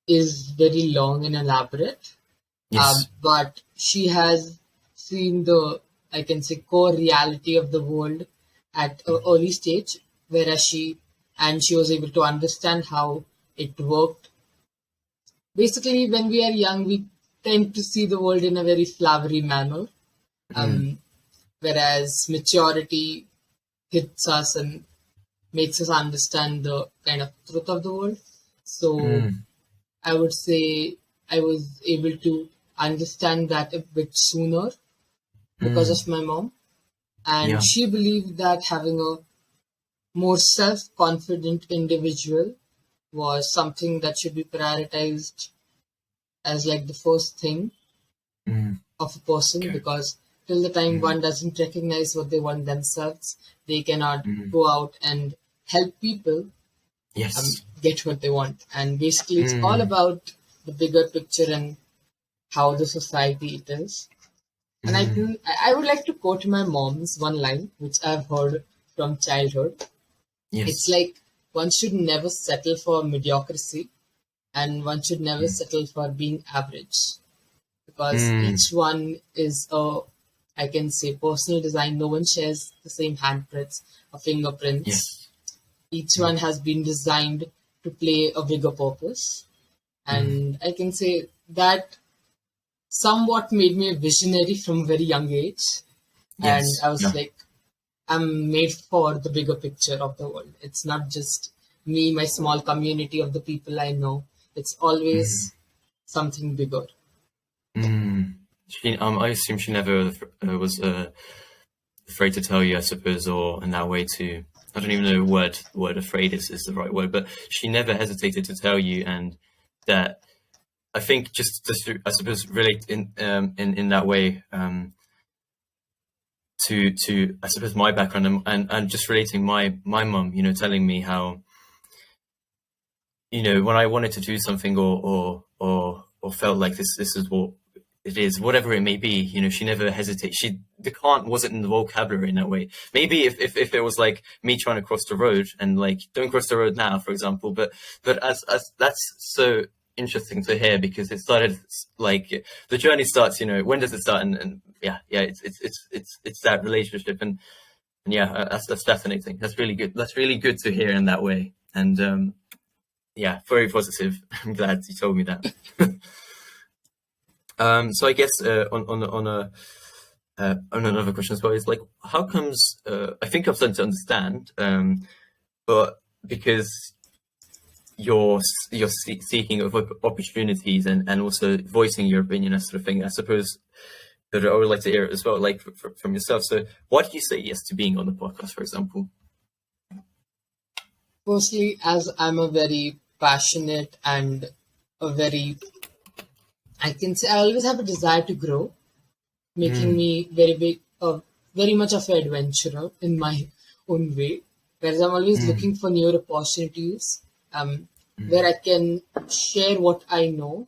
is very long and elaborate. Yes. But she has seen the, I can say, core reality of the world at an Mm. early stage, whereas she was able to understand how it worked. Basically, when we are young, we tend to see the world in a very flowery manner, Mm. um, whereas maturity hits us and makes us understand the kind of truth of the world. So Mm. I would say I was able to understand that a bit sooner because Mm. of my mom. And Yeah. she believed that having a more self confident individual was something that should be prioritized as like the first thing Mm. of a person Okay. because till the time Mm. one doesn't recognize what they want themselves, they cannot Mm. go out and help people Yes. get what they want. And basically, it's all Mm. about the bigger picture and how the society it is. And Mm. I would like to quote my mom's one line, which I've heard from childhood. It's Yes. like one should never settle for mediocrity and one should never Mm. settle for being average because Mm. each one is a, I can say, personal design. No one shares the same handprints or fingerprints. Yes. Each Mm. one has been designed to play a bigger purpose. Mm. And I can say that somewhat made me a visionary from a very young age. And Yes. I was Yeah. like, I'm made for the bigger picture of the world. It's not just me, my small community of the people I know. It's Mm. always something bigger. Mm. I assume she never was afraid to tell you, I suppose, or in that way to. I don't even know word afraid is the right word, but she never hesitated to tell you, and that I think just to, I suppose relate in that way to I suppose my background and just relating my mum, telling me how, when I wanted to do something or felt like this is what it is, whatever it may be, she never hesitates. The can't wasn't in the vocabulary in that way. Maybe if it was like me trying to cross the road and like, don't cross the road now, for example, but as that's so interesting to hear, because it started like the journey starts, when does it start? And yeah, it's that relationship, and yeah, that's fascinating. That's really good. That's really good to hear in that way. And yeah, very positive. I'm glad you told me that. So I guess on another question as well is like, how comes? I think I'm starting to understand, but because you're seeking of opportunities and also voicing your opinion, that sort of thing. I suppose that I would like to hear it as well, like from yourself. So, why did you say yes to being on the podcast, for example? Firstly, as I'm a very passionate and a very, I can say I always have a desire to grow, making me very much of an adventurer in my own way. Whereas I'm always looking for new opportunities, where I can share what I know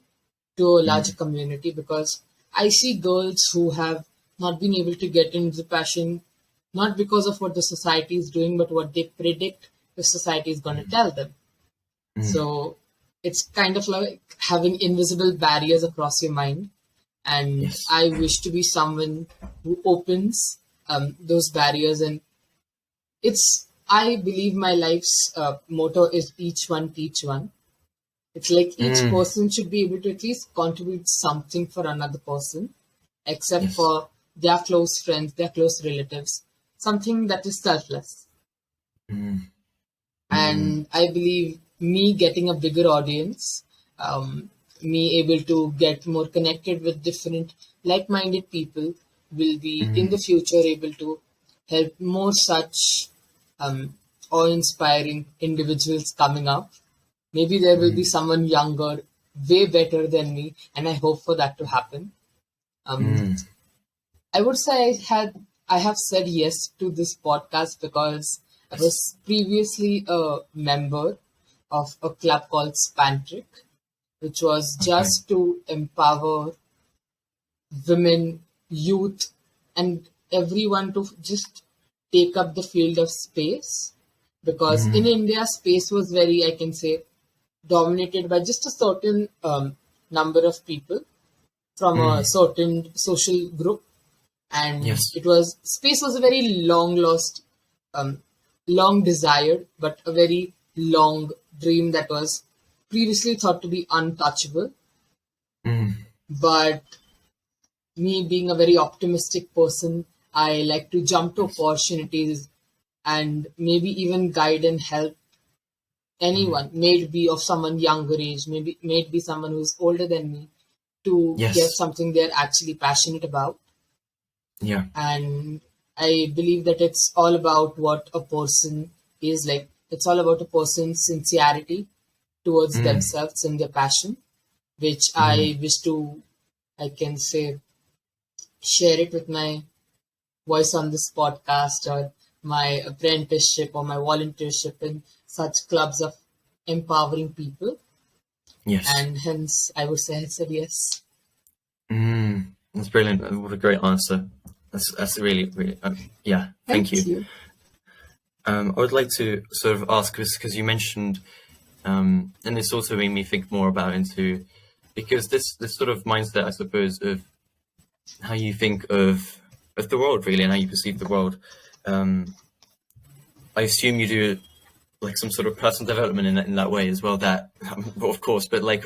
to a larger community, because I see girls who have not been able to get into the passion, not because of what the society is doing, but what they predict the society is going to tell them. So it's kind of like having invisible barriers across your mind. And Yes. I wish to be someone who opens those barriers. And I believe my life's motto is each one teach one. It's like each person should be able to at least contribute something for another person, except Yes. for their close friends, their close relatives, something that is selfless. And I believe me getting a bigger audience, me able to get more connected with different like-minded people, will be in the future able to help more such awe-inspiring individuals coming up. Maybe there will be someone younger, way better than me, and I hope for that to happen. I would say I have said yes to this podcast because I was previously a member of a club called Spantric, which was just to empower women, youth, and everyone to just take up the field of space. Because in India, space was very, I can say, dominated by just a certain number of people from a certain social group. And Yes. space was a very long lost, long desired, but a very long dream that was previously thought to be untouchable. But me being a very optimistic person, I like to jump to opportunities and maybe even guide and help anyone, may it be of someone younger age, may it be someone who's older than me, to Yes. get something they're actually passionate about. Yeah. And I believe that it's all about what a person is like. It's all about a person's sincerity towards themselves and their passion, which I wish to, I can say, share it with my voice on this podcast, or my apprenticeship or my volunteership in such clubs of empowering people. Yes. And hence, I would say I said yes. That's brilliant. What a great answer. That's really, really, yeah. Thank you. I would like to sort of ask this, because you mentioned, and this also made me think more about into, because this sort of mindset, I suppose, of how you think of the world, really, and how you perceive the world. I assume you do like some sort of personal development in that way as well. That, well, of course, but like,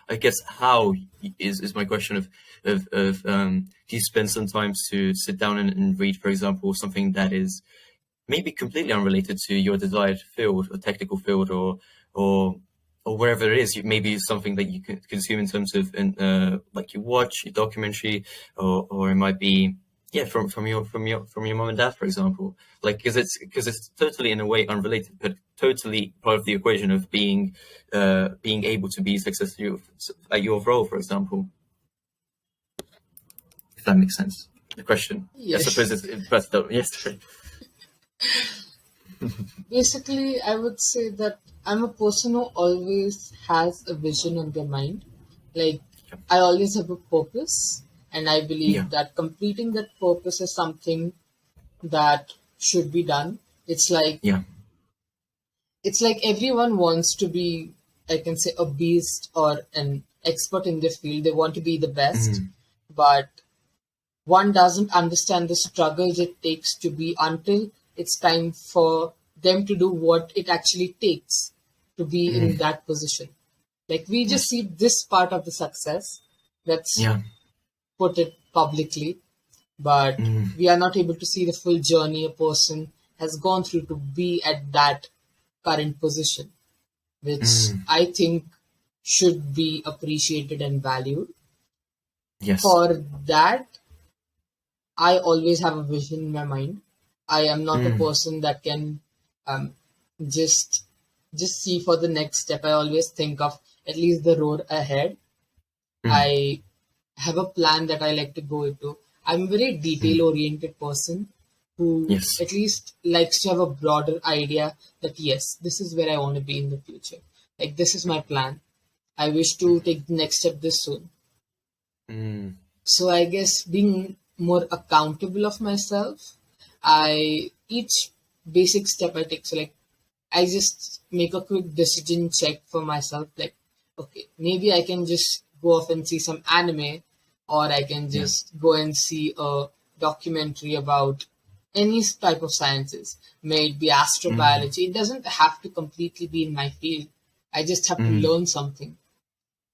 I guess how is my question of do you spend some time to sit down and read, for example, something that is maybe completely unrelated to your desired field or technical field, or wherever it is, maybe something that you can consume in terms of like you watch a documentary, or it might be from your mom and dad, for example, like, because it's totally in a way unrelated, but totally part of the equation of being able to be successful at your role, for example, if that makes sense. the question. I Yes. suppose it's better. Yes. Basically, I would say that I'm a person who always has a vision on their mind. Like, Yeah. I always have a purpose, and I Yeah. believe that completing that purpose is something that should be done. Yeah. It's like everyone wants to be, I can say, a beast or an expert in their field. They want to be the best, but one doesn't understand the struggles it takes to be until it's time for them to do what it actually takes to be in that position. Like we just Yes. see this part of the success that's Yeah. put it publicly, but we are not able to see the full journey a person has gone through to be at that current position, which I think should be appreciated and valued. Yes. For that, I always have a vision in my mind. I am not a person that can um, just see for the next step. I always think of at least the road ahead. I have a plan that I like to go into. I'm a very detail oriented person who Yes. at least likes to have a broader idea that yes, this is where I want to be in the future. Like this is my plan. I wish to take the next step this soon. So I guess being more accountable of myself, I each basic step I take. So like I just make a quick decision check for myself. Like, okay, maybe I can just go off and see some anime, or I can Yeah. just go and see a documentary about any type of sciences, may it be astrobiology. It doesn't have to completely be in my field. I just have to learn something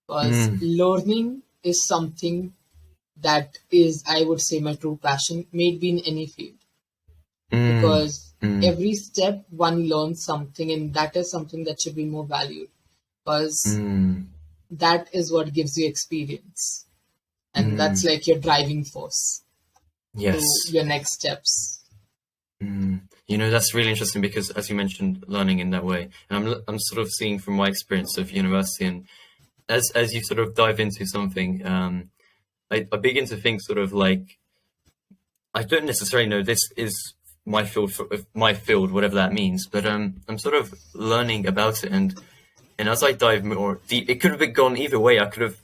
because learning is something that is, I would say, my true passion, may it be in any field. Because every step one learns something, and that is something that should be more valued. Because that is what gives you experience. And that's like your driving force Yes. to your next steps. That's really interesting because, as you mentioned, learning in that way, and I'm sort of seeing from my experience of university, and as you sort of dive into something, I begin to think sort of like I don't necessarily know this is my field, whatever that means, but I'm sort of learning about it, and as I dive more deep, it could have gone either way. I could have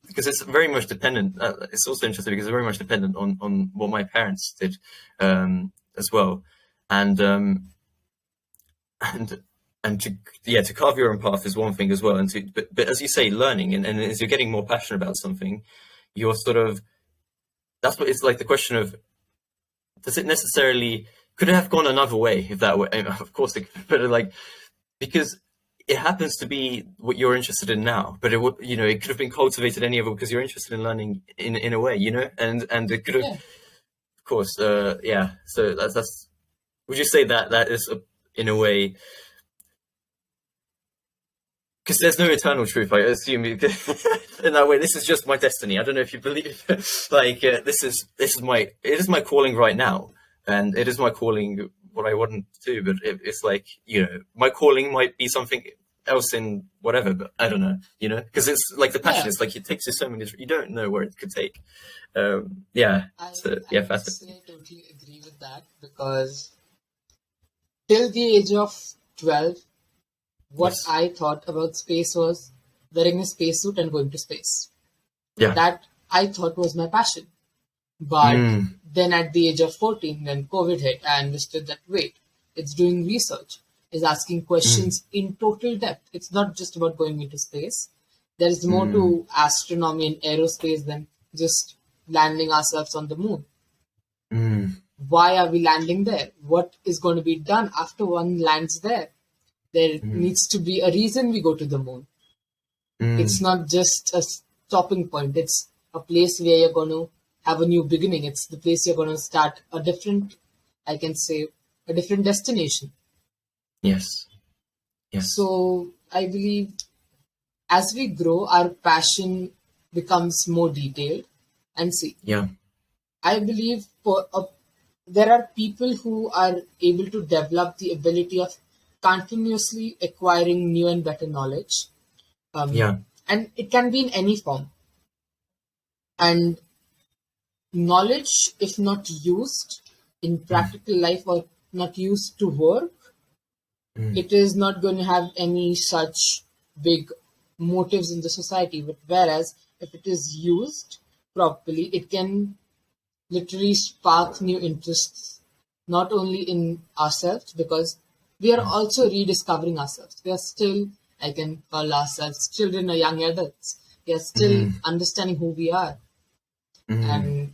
because it's very much dependent. It's also interesting because it's very much dependent on what my parents did as well, and and to carve your own path is one thing as well, and but as you say, learning and as you're getting more passionate about something, you're sort of that's what it's like. The question of does it necessarily could it have gone another way if that way? Of course, it could, but like because it happens to be what you're interested in now, but it would it could have been cultivated any other because you're interested in learning in a way, and it could have, Yeah. of course, yeah. So that's would you say that is in a way because there's no eternal truth, I assume in that way. This is just my destiny. I don't know if you believe like it is my calling right now, and it is my calling what I want to do. But it's like my calling might be something else in whatever, but I don't know, because it's like the passion. Yeah. It's like it takes you so many. You don't know where it could take. Yeah. So I yeah, would fascinating. say I totally agree with that because till the age of 12, what Yes. I thought about space was wearing a spacesuit and going to space. Yeah. That I thought was my passion. But then at the age of 14, when COVID hit, I understood that wait, it's doing research, it's asking questions in total depth. It's not just about going into space. There is more to astronomy and aerospace than just landing ourselves on the moon. Why are we landing there? What is going to be done after one lands there? There needs to be a reason we go to the moon. It's not just a stopping point. It's a place where you're going to have a new beginning. It's the place you're going to start a different, I can say, a different destination. Yes. Yes. So I believe as we grow, our passion becomes more detailed. And see, Yeah. I believe there are people who are able to develop the ability of continuously acquiring new and better knowledge. Yeah. And it can be in any form. And knowledge, if not used in practical life or not used to work, it is not going to have any such big motives in the society. But whereas if it is used properly, it can literally spark new interests, not only in ourselves, because we are also rediscovering ourselves. We are still, I can call ourselves children or young adults. We are still understanding who we are. And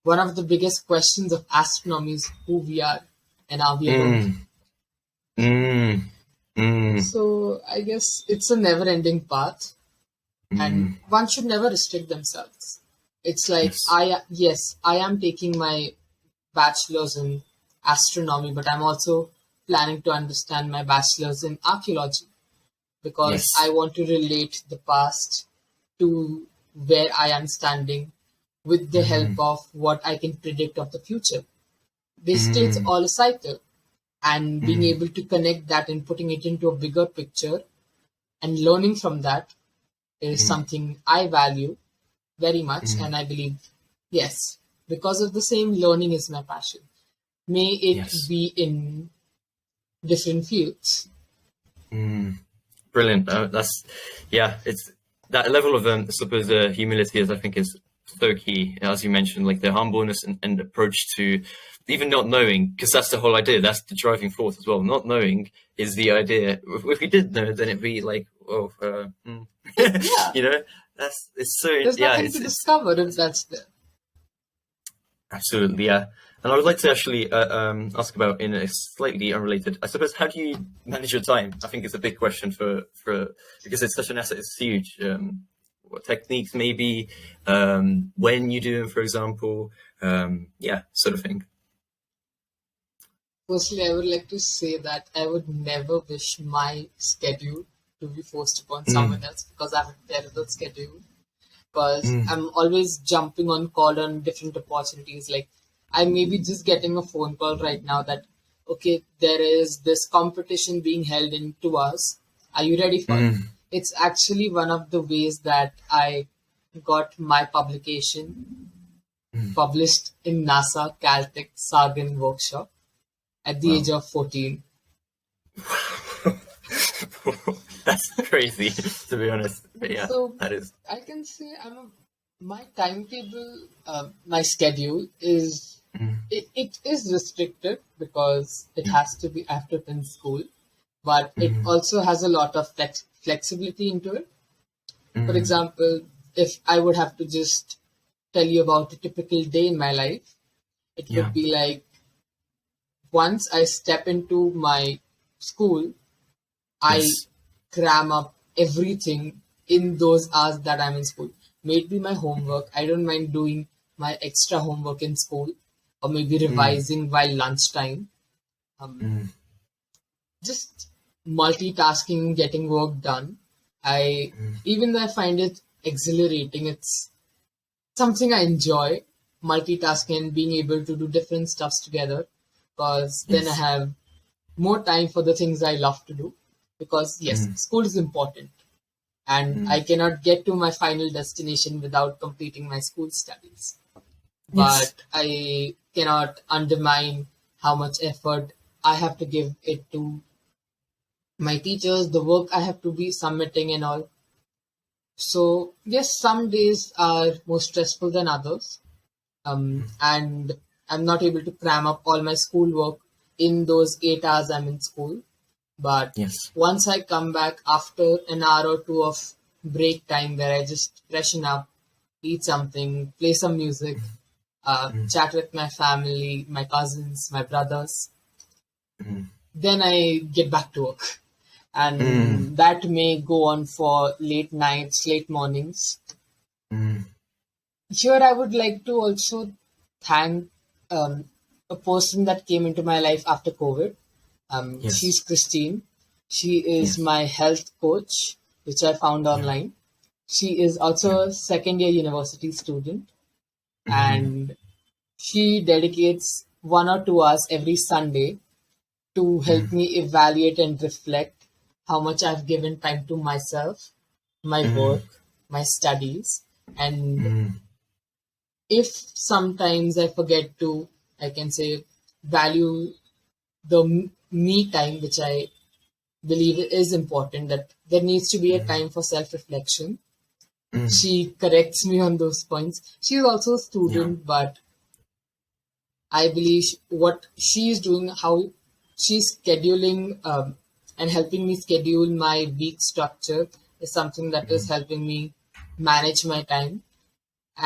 one of the biggest questions of astronomy is who we are and are we alone? Mm. Mm. So I guess it's a never ending path, and one should never restrict themselves. It's like, Yes. I am taking my bachelor's in astronomy, but I'm also planning to understand my bachelor's in archaeology because I Yes. want to relate the past to where I am standing with the help of what I can predict of the future. Basically, it's all a cycle, and being able to connect that and putting it into a bigger picture and learning from that is something I value very much. And I believe, yes, because of the same, learning is my passion. May it Yes. be in different fields. Brilliant. It's that level of, I suppose, humility is, I think, is so key. As you mentioned, like the humbleness and approach to even not knowing, because that's the whole idea. That's the driving force as well. Not knowing is the idea. If we did know, then it'd be like, Yeah, you know, it's so, there's yeah, nothing to discover if that's there. absolutely, yeah. And I would like to actually ask about, in a slightly unrelated, I suppose, how do you manage your time? I think it's a big question for because it's such an asset. It's huge. What techniques, maybe, when you do them, for example, sort of thing. Firstly, I would like to say that I would never wish my schedule to be forced upon someone else because I have a terrible schedule. Because I'm always jumping on call on different opportunities. Like I may be just getting a phone call right now that, okay, there is this competition being held in 2 hours. Are you ready for it? It's actually one of the ways that I got my publication published in NASA Caltech Sargon workshop at the age Wow. of 14. That's crazy, to be honest. But yeah, So that is. I can say my timetable, my schedule is it is restricted because it has to be after 10 school, but it also has a lot of flexibility into it. For example, if I would have to just tell you about a typical day in my life, it Yeah. would be like once I step into my school, I Yes. cram up everything in those hours that I'm in school. May it be my homework. I don't mind doing my extra homework in school or maybe revising while lunchtime. Just multitasking, getting work done. Even though I find it exhilarating, it's something I enjoy, multitasking and being able to do different stuffs together, because then I Yes. have more time for the things I love to do. Because yes, school is important and I cannot get to my final destination without completing my school studies. Yes. But I cannot undermine how much effort I have to give it to my teachers, the work I have to be submitting and all. So yes, some days are more stressful than others, and I'm not able to cram up all my schoolwork in those 8 hours I'm in school. But Yes. once I come back after an hour or two of break time where I just freshen up, eat something, play some music, chat with my family, my cousins, my brothers, then I get back to work. And that may go on for late nights, late mornings. Here, I would like to also thank a person that came into my life after COVID. Yes. She's Christine. She is Yes. my health coach, which I found Yeah. online. She is also Yeah. a second year university student, and she dedicates 1 or 2 hours every Sunday to help me evaluate and reflect how much I've given time to myself, my work, my studies, and if sometimes I forget to, I can say, value the me time, which I believe is important, that there needs to be a time for self reflection. She corrects me on those points. She is also a Yeah. student, but I believe what she is doing, how she's scheduling and helping me schedule my week structure is something that is helping me manage my time.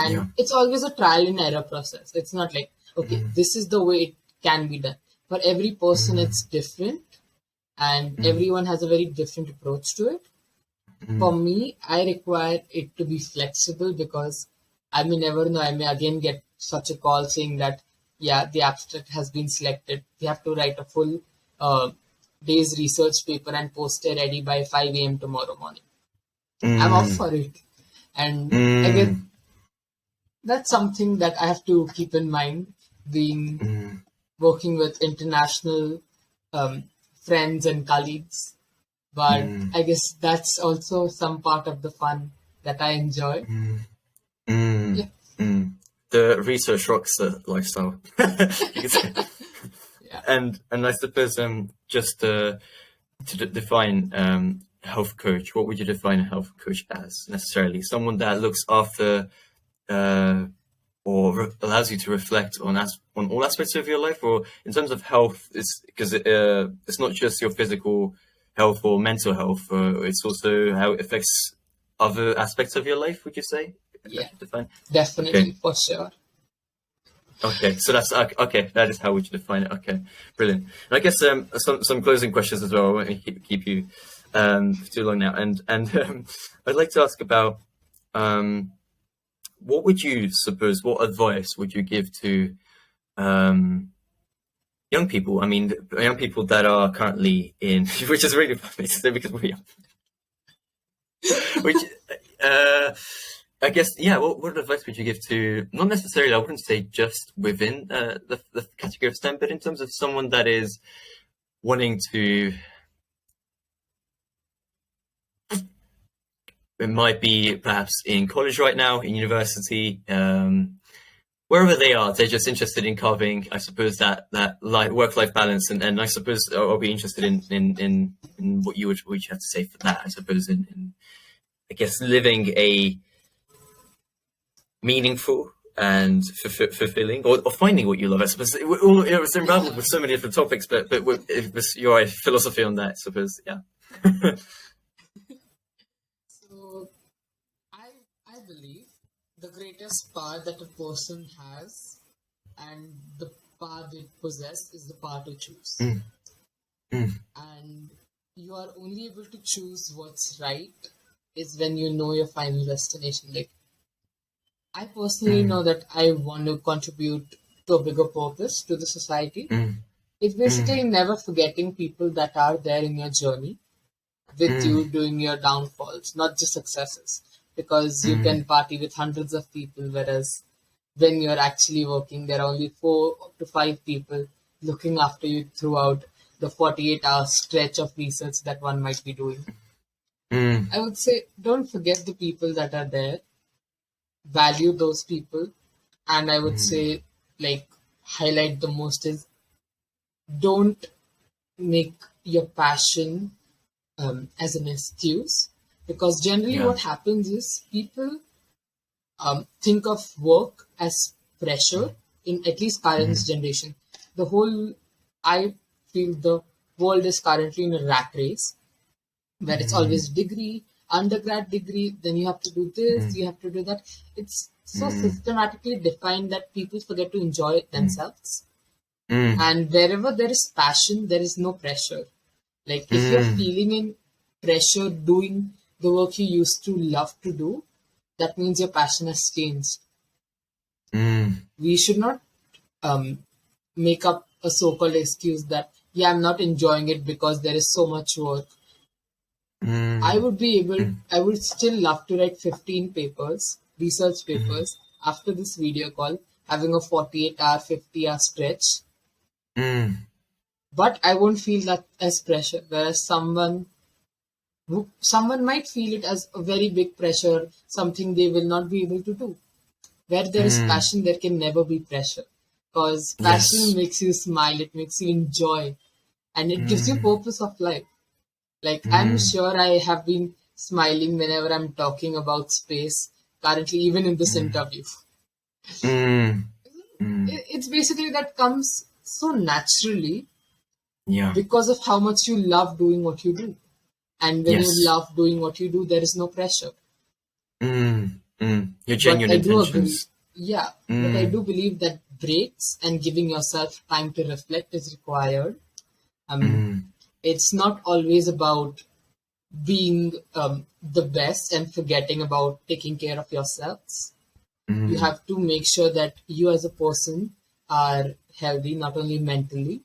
Yeah. And it's always a trial and error process. It's not like, okay, this is the way it can be done. For every person, it's different, and everyone has a very different approach to it. For me, I require it to be flexible because I may never know. I may again get such a call saying that, yeah, the abstract has been selected. We have to write a full day's research paper and post it ready by 5 a.m. tomorrow morning. I'm off Mm. for it. And again, Mm. that's something that I have to keep in mind, being Mm. working with international um, friends and colleagues. But Mm. I guess that's also some part of the fun that I enjoy. Mm. Yeah, Mm. The research rockstar lifestyle, you could say. yeah, And I suppose just to define health coach, what would you define a health coach as necessarily? Someone that looks after uh, or allows you to reflect on on all aspects of your life, or in terms of health, it's because it's not just your physical health or mental health, it's also how it affects other aspects of your life. Would you say yeah, that you define? definitely, Okay. for sure. Okay, so that's okay. That is how would you define it? Okay, brilliant. And I guess some closing questions as well. I won't keep you for too long now. And I'd like to ask about what would you suppose? What advice would you give to um, young people? I mean, young people that are currently in, which is really funny to say because we're young. Which uh, I guess, yeah. What advice would you give to, not necessarily, I wouldn't say just within the category of STEM, but in terms of someone that is wanting to, it might be perhaps in college right now, in university, wherever they are, they're just interested in carving, I suppose, that work-life balance, and I suppose I'll be interested in what you have to say for that. I suppose in I guess living a meaningful and fulfilling, or finding what you love. I suppose it's unraveled with so many different topics, but with your philosophy on that, I suppose, yeah. So I I believe the greatest power that a person has and the power they possess is the power to choose. Mm, mm, And you are only able to choose what's right is when you know your final destination. Like, I personally mm, know that I want to contribute to a bigger purpose to the society. mm, It's basically never forgetting people that are there in your journey with mm, you during your downfalls, not just successes. Because you mm, can party with hundreds of people, whereas when you're actually working, there are only 4 to 5 people looking after you throughout the 48-hour stretch of research that one might be doing. mm, I would say don't forget the people that are there, value those people, and I would mm, say, like, highlight the most is don't make your passion as an excuse, because generally yeah. what happens is people think of work as pressure in at least current Mm, generation. The whole, I feel the world is currently in a rat race where it's mm, always degree, undergrad degree, then you have to do this, mm, you have to do that. It's so mm, systematically defined that people forget to enjoy mm, themselves. mm, And wherever there is passion, there is no pressure. Like, if you're mm, feeling in pressure doing the work you used to love to do, that means your passion has changed. mm, We should not um, make up a so-called excuse that, yeah, I'm not enjoying it because there is so much work. I mm, would be able, mm, I would still love to write 15 papers, research mm, papers, after this video call, having a 48-hour, 50-hour stretch, mm. but I won't feel that as pressure. Whereas someone might feel it as a very big pressure, something they will not be able to do. Where there is passion, there can never be pressure. Because passion Yes. makes you smile, it makes you enjoy, and it gives you purpose of life. Like, I'm sure I have been smiling whenever I'm talking about space, currently, even in this interview. Mm. It's basically that comes so naturally Yeah. because of how much you love doing what you do. And when you Yes. love doing what you do, there is no pressure. Your But genuine I do agree, intentions. yeah, but I do believe that breaks and giving yourself time to reflect is required. Um, it's not always about being the best and forgetting about taking care of yourselves. You have to make sure that you as a person are healthy, not only mentally,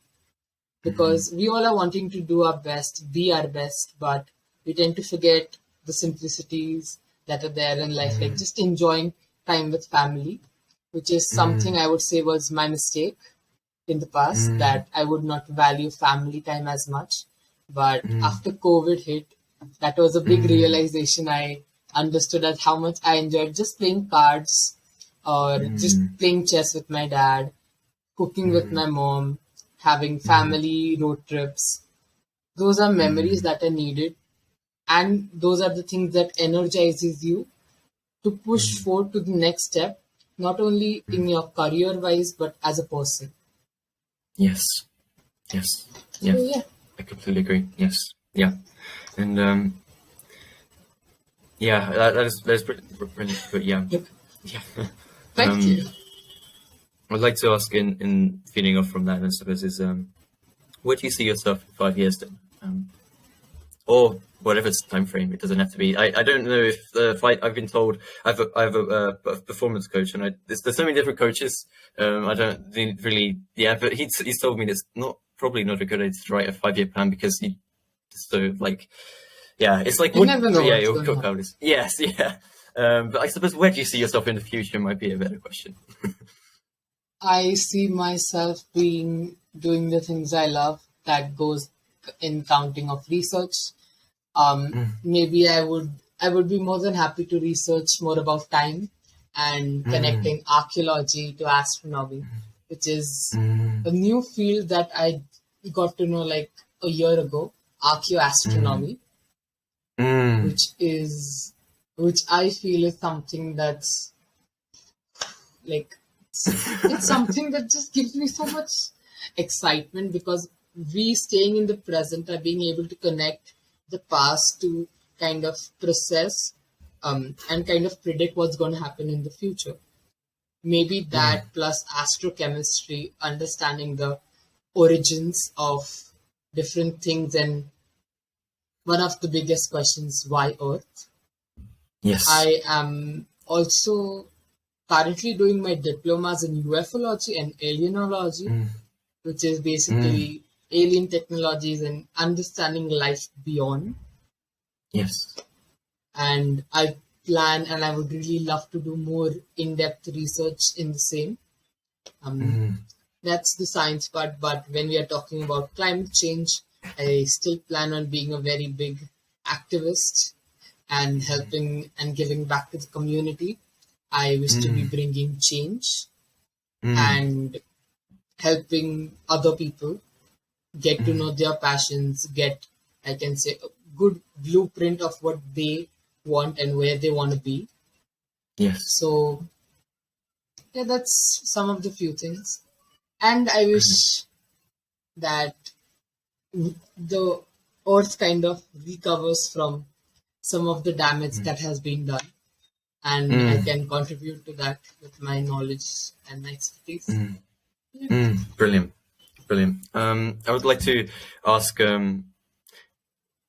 because we all are wanting to do our best, be our best, but we tend to forget the simplicities that are there in life, like just enjoying time with family, which is something I would say was my mistake in the past, that I would not value family time as much. But after COVID hit, that was a big realization. I understood that how much I enjoyed just playing cards or just playing chess with my dad, cooking with my mom, having family road trips. Those are memories that are needed, and those are the things that energizes you to push forward to the next step, not only in your career wise but as a person. Yes. Yes. So Yeah. yeah, I completely agree. Yes. Yeah. And yeah, that is brilliant. But yeah. Yeah. thank you. I'd like to ask in feeding off from that, I suppose, is where do you see yourself in 5 years then? Or whatever time frame. It doesn't have to be. I don't know if I've been told I have a performance coach, and there's so many different coaches. I don't really. Yeah, but he's told me it's probably not a good idea to write a 5-year plan because he so like yeah, it's like You what never know yeah what's your going to cook happen. is yes yeah. But I suppose where do you see yourself in the future might be a better question. I see myself being doing the things I love. That goes in counting of research. Maybe I would be more than happy to research more about time and connecting archaeology to astronomy, which is a new field that I got to know like a year ago, archaeoastronomy, Mm, which I feel is something that's like it's something that just gives me so much excitement, because we staying in the present are being able to connect the past to kind of process and kind of predict what's going to happen in the future. Maybe that plus astrochemistry, understanding the origins of different things, and one of the biggest questions, why Earth? yes. I am also currently doing my diplomas in ufology and alienology, which is basically alien technologies and understanding life beyond. Yes. And I plan and I would really love to do more in depth research in the same. Um, that's the science part, but when we are talking about climate change, I still plan on being a very big activist and helping and giving back to the community. I wish to be bringing change and helping other people get to know their passions, get, I can say, a good blueprint of what they want and where they want to be. Yes. So, yeah, that's some of the few things. And I wish that the earth kind of recovers from some of the damage that has been done, and I can contribute to that with my knowledge and my expertise. Brilliant. Brilliant. I would like to ask, and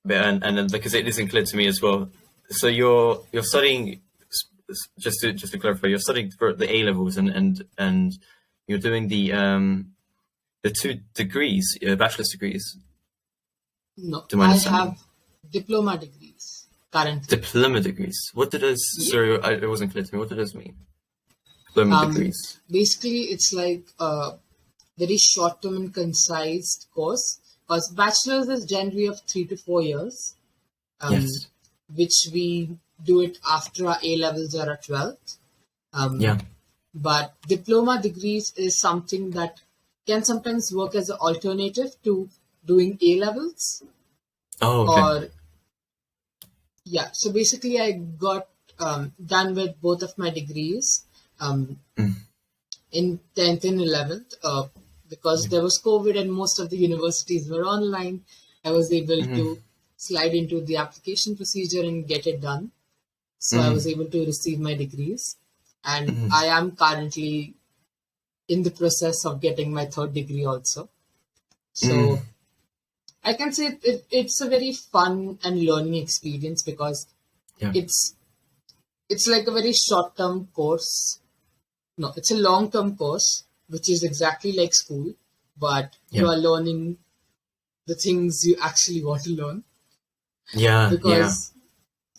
because it isn't clear to me as well. So you're studying, just to clarify, you're studying for the A levels, and you're doing the 2 degrees, bachelor's degrees. No, To my I understanding, have diploma degrees currently. diploma degrees. What did those? Yeah. Sorry, it wasn't clear to me. What do those mean? Diploma degrees. Basically, it's like a very short term and concise course, because bachelor's is generally of 3 to 4 years, um, Yes. which we do it after our A levels or our 12th. Yeah. But diploma degrees is something that can sometimes work as an alternative to doing A levels. Oh, okay. Or, yeah, so basically, I got done with both of my degrees Mm. in 10th and 11th because there was COVID and most of the universities were online. I was able Mm. to slide into the application procedure and get it done. So I was Mm. able to receive my degrees. And Mm. I am currently in the process of getting my third degree also. Mm. So I can say it's a very fun and learning experience because Yeah. it's it's like a very short term course. No, it's a long term course, which is exactly like school, but you Yeah. are learning the things you actually want to learn. Yeah. Yeah. Because,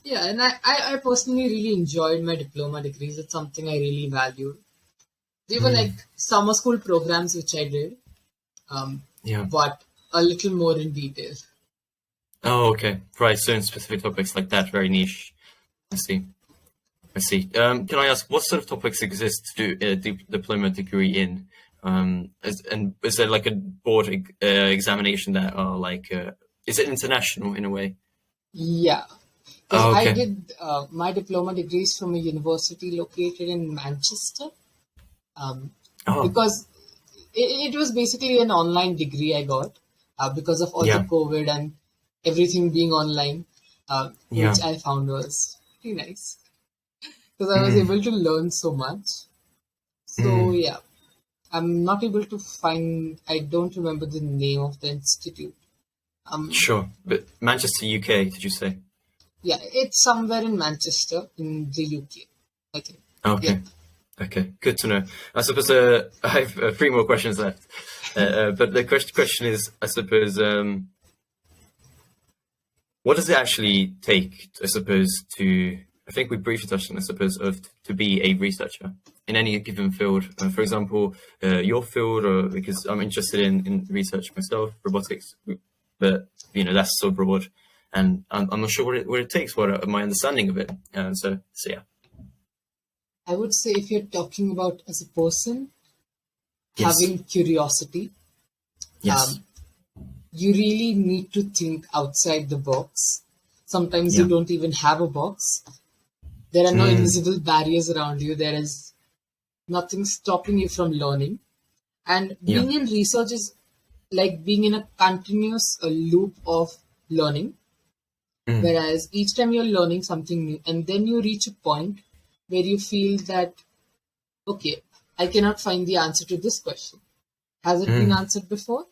yeah, and I personally really enjoyed my diploma degrees. It's something I really valued. They were Mm. like summer school programs, which I did, Yeah. but a little more in detail. Oh, okay. Right. So in specific topics like that, very niche. I see. I see. Can I ask what sort of topics exist to do a diploma degree in? And is there like a board examination that are like, is it international in a way? Yeah, because Oh, I okay. did my diploma degrees from a university located in Manchester. Um, Oh, because it was basically an online degree I got because of all the yeah. COVID and everything being online, Yeah. which I found was pretty nice because I was Mm. able to learn so much. So, Mm. yeah, I'm not able to find, I don't remember the name of the institute. Sure. But Manchester, UK, did you say? Yeah, it's somewhere in Manchester in the UK, I think. Yeah. Okay. Okay. Good to know. I suppose I have three more questions left. But the question is, I suppose, what does it actually take, I suppose, to, I think we briefly touched on, I suppose, of to be a researcher in any given field. For example, your field, or because I'm interested in research myself, robotics, but that's so broad, and I'm not sure what it takes, what my understanding of it. So yeah. I would say if you're talking about as a person Yes. having curiosity, Yes. um, you really need to think outside the box. Sometimes you Yeah. don't even have a box. There are no Mm. invisible barriers around you. There is nothing stopping you from learning. And Yeah. being in research is like being in a continuous loop of learning. Mm. Whereas each time you're learning something new, and then you reach a point where you feel that, okay, I cannot find the answer to this question. Has it been Mm. answered before?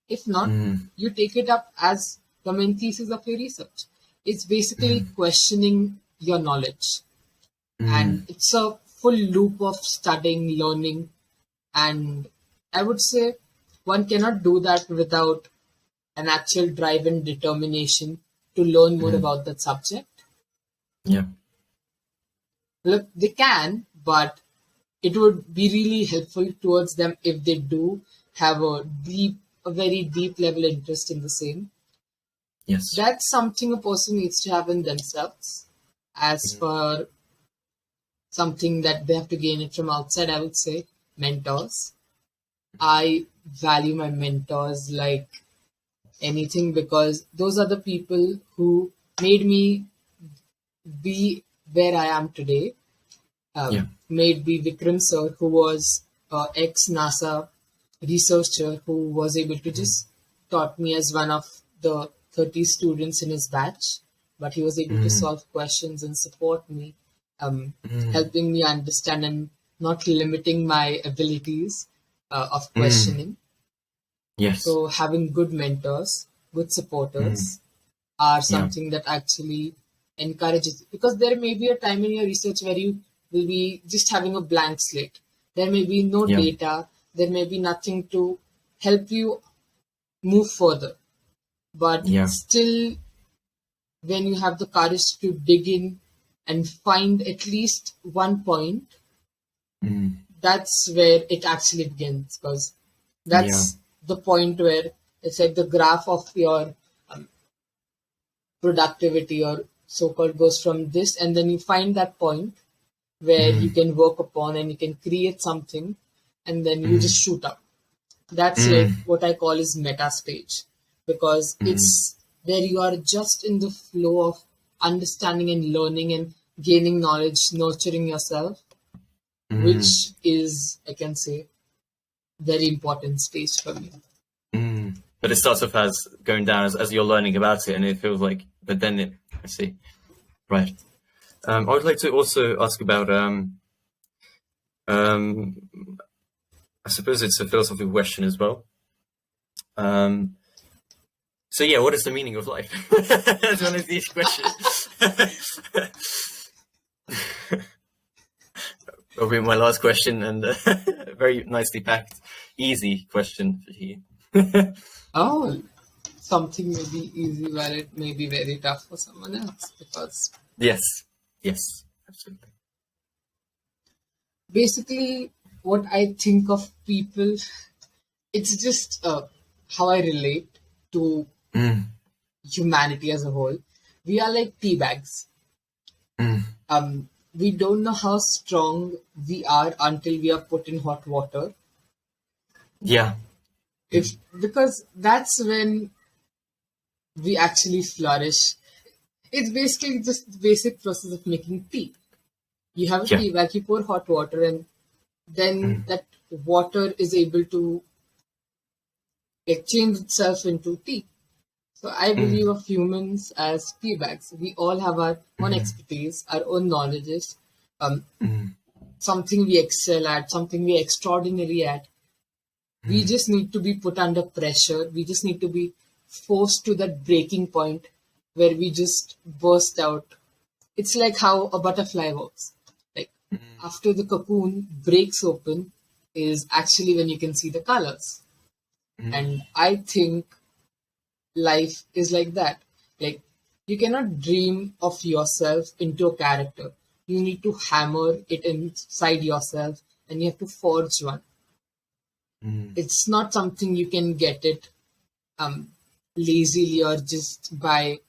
If not, Mm. you take it up as the main thesis of your research. It's basically Mm. questioning your knowledge. And Mm. it's a full loop of studying, learning, and I would say one cannot do that without an actual drive and determination to learn more Mm. about that subject. Yeah. Look, they can, but it would be really helpful towards them if they do have a very deep level interest in the same. Yes. That's something a person needs to have in themselves. As Mm. for something that they have to gain it from outside, I would say mentors. I value my mentors like anything because those are the people who made me be where I am today. Yeah. Made be Vikram sir, who was ex NASA researcher who was able to Mm. just taught me as one of the 30 students in his batch, but he was able to Mm. solve questions and support me, Mm. helping me understand and not limiting my abilities of Mm. questioning. Yes. So having good mentors, good Mm. supporters are Yeah. something that actually encourages because there may be a time in your research where you will be just having a blank slate. There may be no Yeah. data, there may be nothing to help you move further. But Yeah. still, when you have the courage to dig in and find at least one point, Mm. that's where it actually begins because Yeah. that's the point where it's like the graph of your productivity or so called goes from this, and then you find that point, where you can work upon and you can create something and then you just shoot up. That's like what I call is meta stage, because it's where you are just in the flow of understanding and learning and gaining knowledge, nurturing yourself, which is, I can say, very important stage for me. But it starts off as going down as you're learning about it, and it feels like, but then I see. Right. I would like to also ask about, I suppose it's a philosophical question as well. So yeah, what is the meaning of life? That's one of these questions. That'll be my last question, and very nicely packed, easy question for you. Oh, something may be easy while it may be very tough for someone else, because Yes, absolutely. basically what I think of people, it's just how I relate to humanity as a whole. We are like tea bags. We don't know how strong we are until we are put in hot water. Yeah. Because that's when we actually flourish. It's basically just the basic process of making tea. You have a tea bag, you pour hot water, and then that water is able to exchange itself into tea. So I believe of humans as tea bags. We all have our own expertise, our own knowledges, something we excel at, something we are extraordinary at. We just need to be put under pressure. We just need to be forced to that breaking point where we just burst out. It's like how a butterfly works. Like after the cocoon breaks open is actually when you can see the colors. And I think life is like that. Like you cannot dream of yourself into a character. You need to hammer it inside yourself and you have to forge one. It's not something you can get it lazily or just by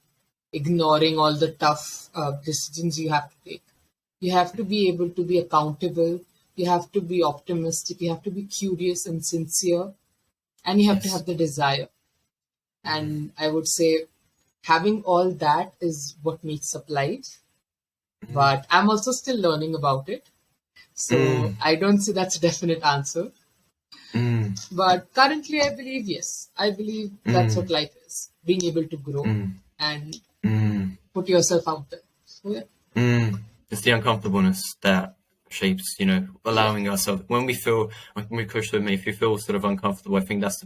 ignoring all the tough decisions you have to take. You have to be able to be accountable. You have to be optimistic. You have to be curious and sincere. And you have to have the desire. And I would say having all that is what makes up life. But I'm also still learning about it. So I don't say that's a definite answer. But currently, I believe yes. I believe that's what life is: being able to grow and put yourself out there. So, yeah. It's the uncomfortableness that shapes, allowing ourselves when we feel like when we push them. If you feel sort of uncomfortable, I think that's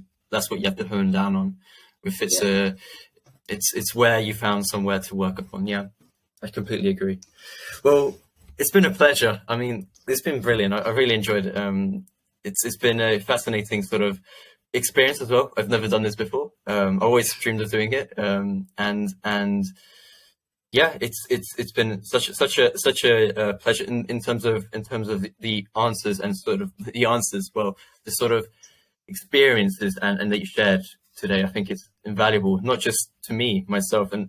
what you have to hone down on. If it's it's where you found somewhere to work upon. Yeah, I completely agree. Well, it's been a pleasure. I mean, it's been brilliant. I really enjoyed it. It's been a fascinating sort of experience as well. I've never done this before. I always dreamed of doing it. And yeah, it's been such a pleasure in terms of the answers and sort of the answers. Well, the sort of experiences and that you shared today. I think it's invaluable, not just to me myself and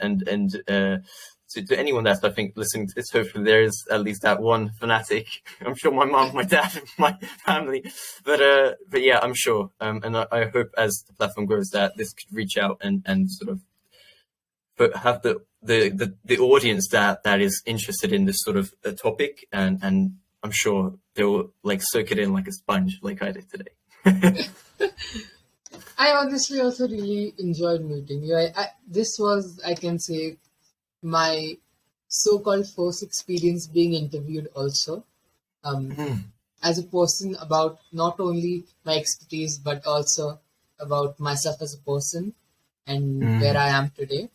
to anyone that's, I think, listening to this. Hopefully there is at least that one fanatic. I'm sure my mom, my dad, my family, but yeah, I'm sure. And I hope as the platform grows that this could reach out and sort of have the audience that is interested in this sort of topic, and I'm sure they'll like soak it in like a sponge, like I did today. I honestly also really enjoyed meeting you. This was, I can say, my so-called first experience being interviewed also. As a person, about not only my expertise, but also about myself as a person and where I am today.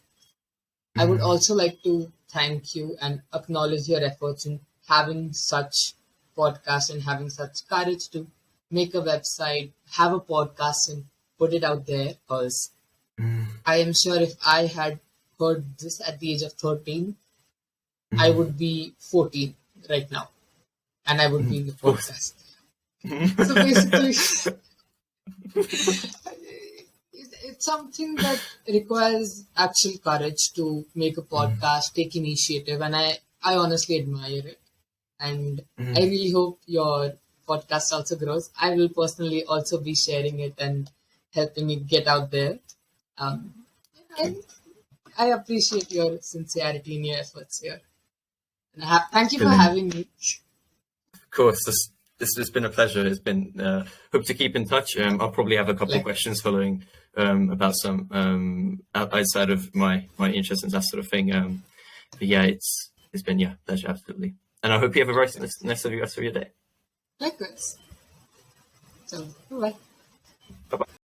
I would also like to thank you and acknowledge your efforts in having such podcast and having such courage to make a website, have a podcast and put it out there, because I am sure if I had heard this at the age of 13, I would be 14 right now and I would be in the podcast. So basically, it's something that requires actual courage to make a podcast, take initiative, and I honestly admire it. And I really hope your podcast also grows. I will personally also be sharing it and helping it get out there. Um, and I appreciate your sincerity in your efforts here. And thank you for Brilliant. having me. Of course, this has been a pleasure. It's been hope to keep in touch. I'll probably have a couple of questions following about some outside of my interest and that sort of thing. But yeah, it's been pleasure, absolutely. And I hope you have a very nice rest of your day. Likewise. So, bye. Bye bye.